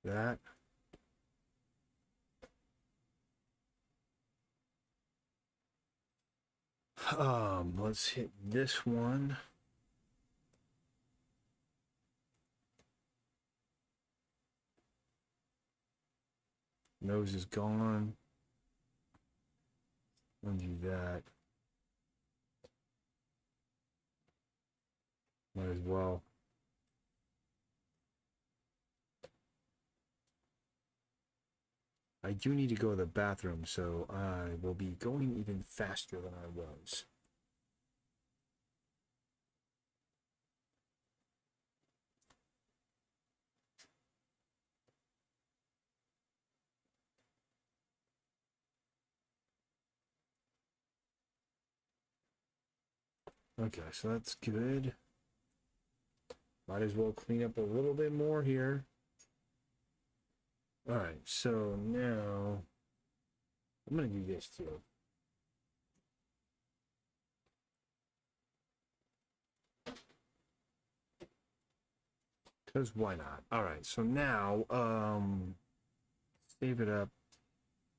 That. Let's hit this one. Nose is gone. Undo that. Might as well. I do need to go to the bathroom, so I will be going even faster than I was. Okay, so that's good. Might as well clean up a little bit more here. All right, so now I'm going to do this too. Because why not? All right, so now, save it up,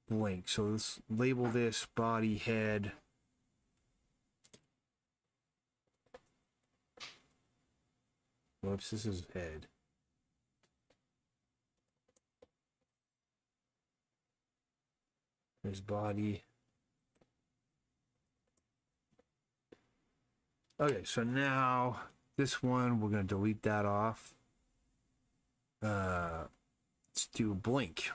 blank. So let's label this body, head. Whoops, this is head. There's body. Okay, so now this one, we're going to delete that off. Let's do blink.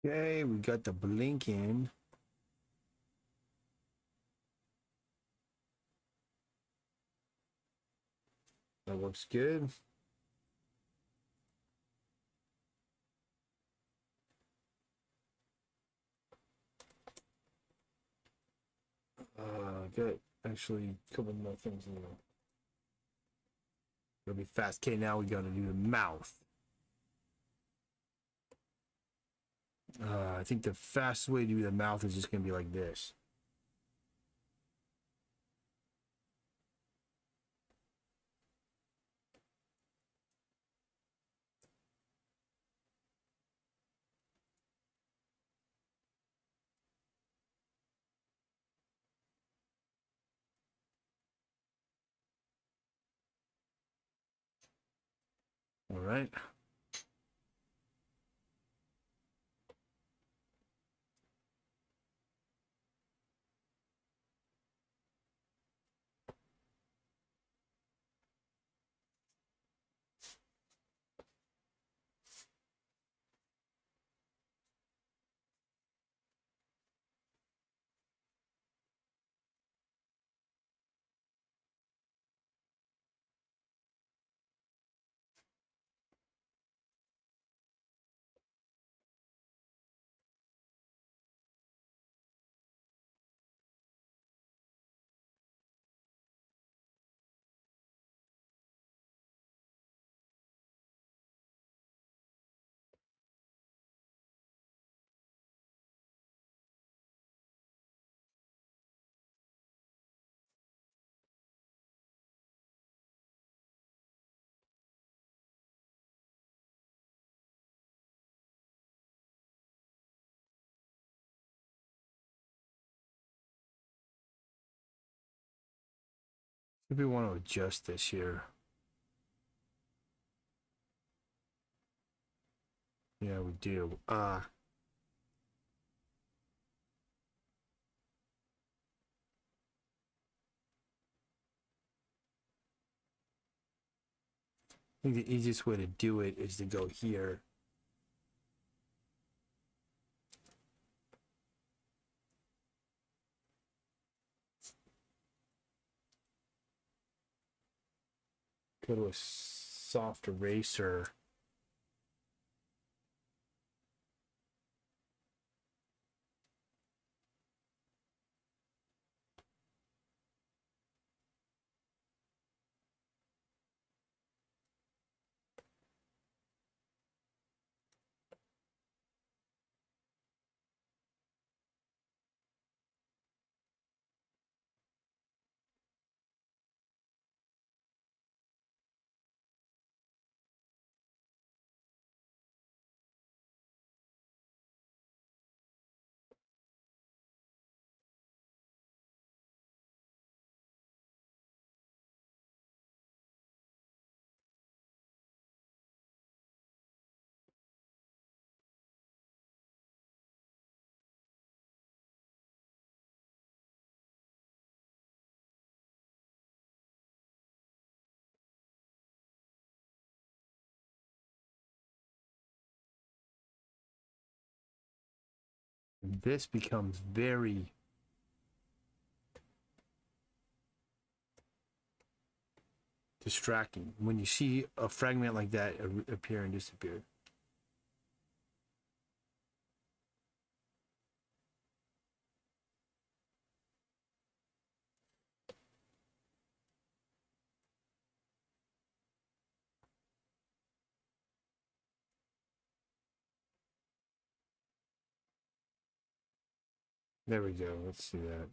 Okay, we got the blinking. That looks good. Got actually a couple more things in there. It'll be fast. Okay, now we gotta do the mouth. I think the fastest way to do the mouth is just gonna be like this. All right. If we want to adjust this here. Yeah, we do. I think the easiest way to do it is to go here. Go to a soft eraser. This becomes very distracting when you see a fragment like that appear and disappear. There we go. Let's see that.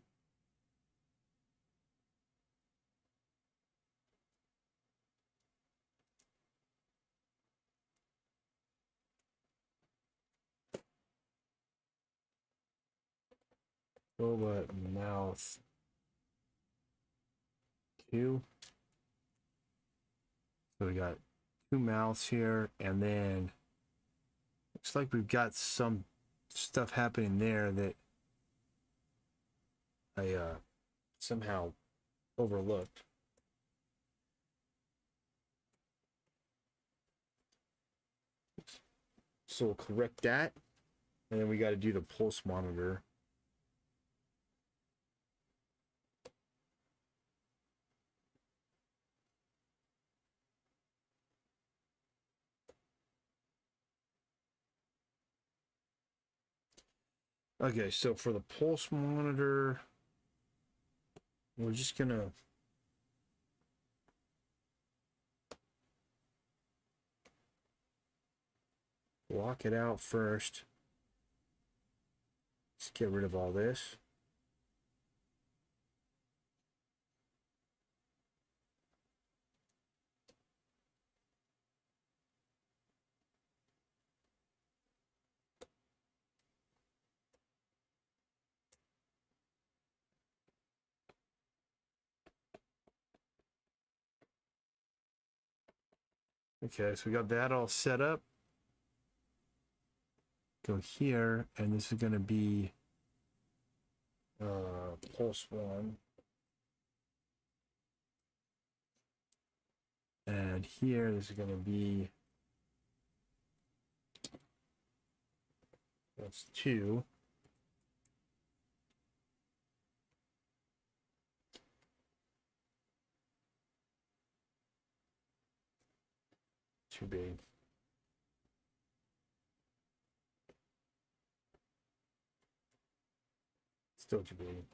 Robot mouth 2. So we got 2 mouths here, and then looks like we've got some stuff happening there that I somehow overlooked. So we'll correct that. And then we got to do the pulse monitor. Okay, so for the pulse monitor, we're just gonna block it out first. Let's get rid of all this. Okay, so we got that all set up. Go here, and this is going to be pulse 1. And here, this is going to be pulse 2. Too big. Still too big.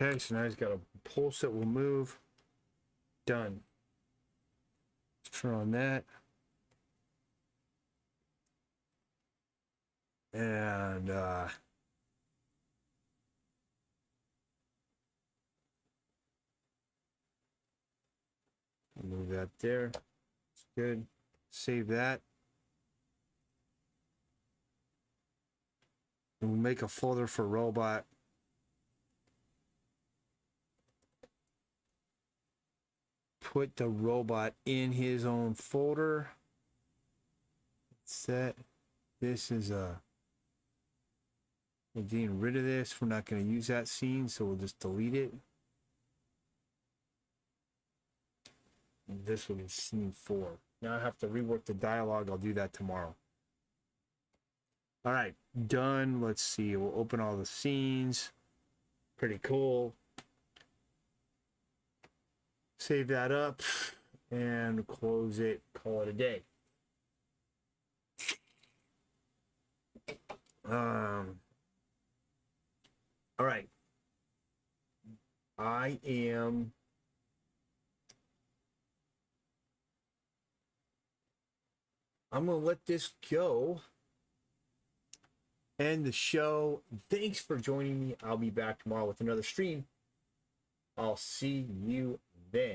Okay, so now he's got a pulse that will move. Done. Let's turn on that. And move that there. It's good. Save that. And we'll make a folder for robot. Put the robot in his own folder. Set. This is we're getting rid of this. We're not going to use that scene, so we'll just delete it. And this will be scene 4. Now I have to rework the dialogue. I'll do that tomorrow. All right, done. Let's see. We'll open all the scenes. Pretty cool. Save that up and close it. Call it a day. All right. I'm going to let this go. End the show. Thanks for joining me. I'll be back tomorrow with another stream. I'll see you then.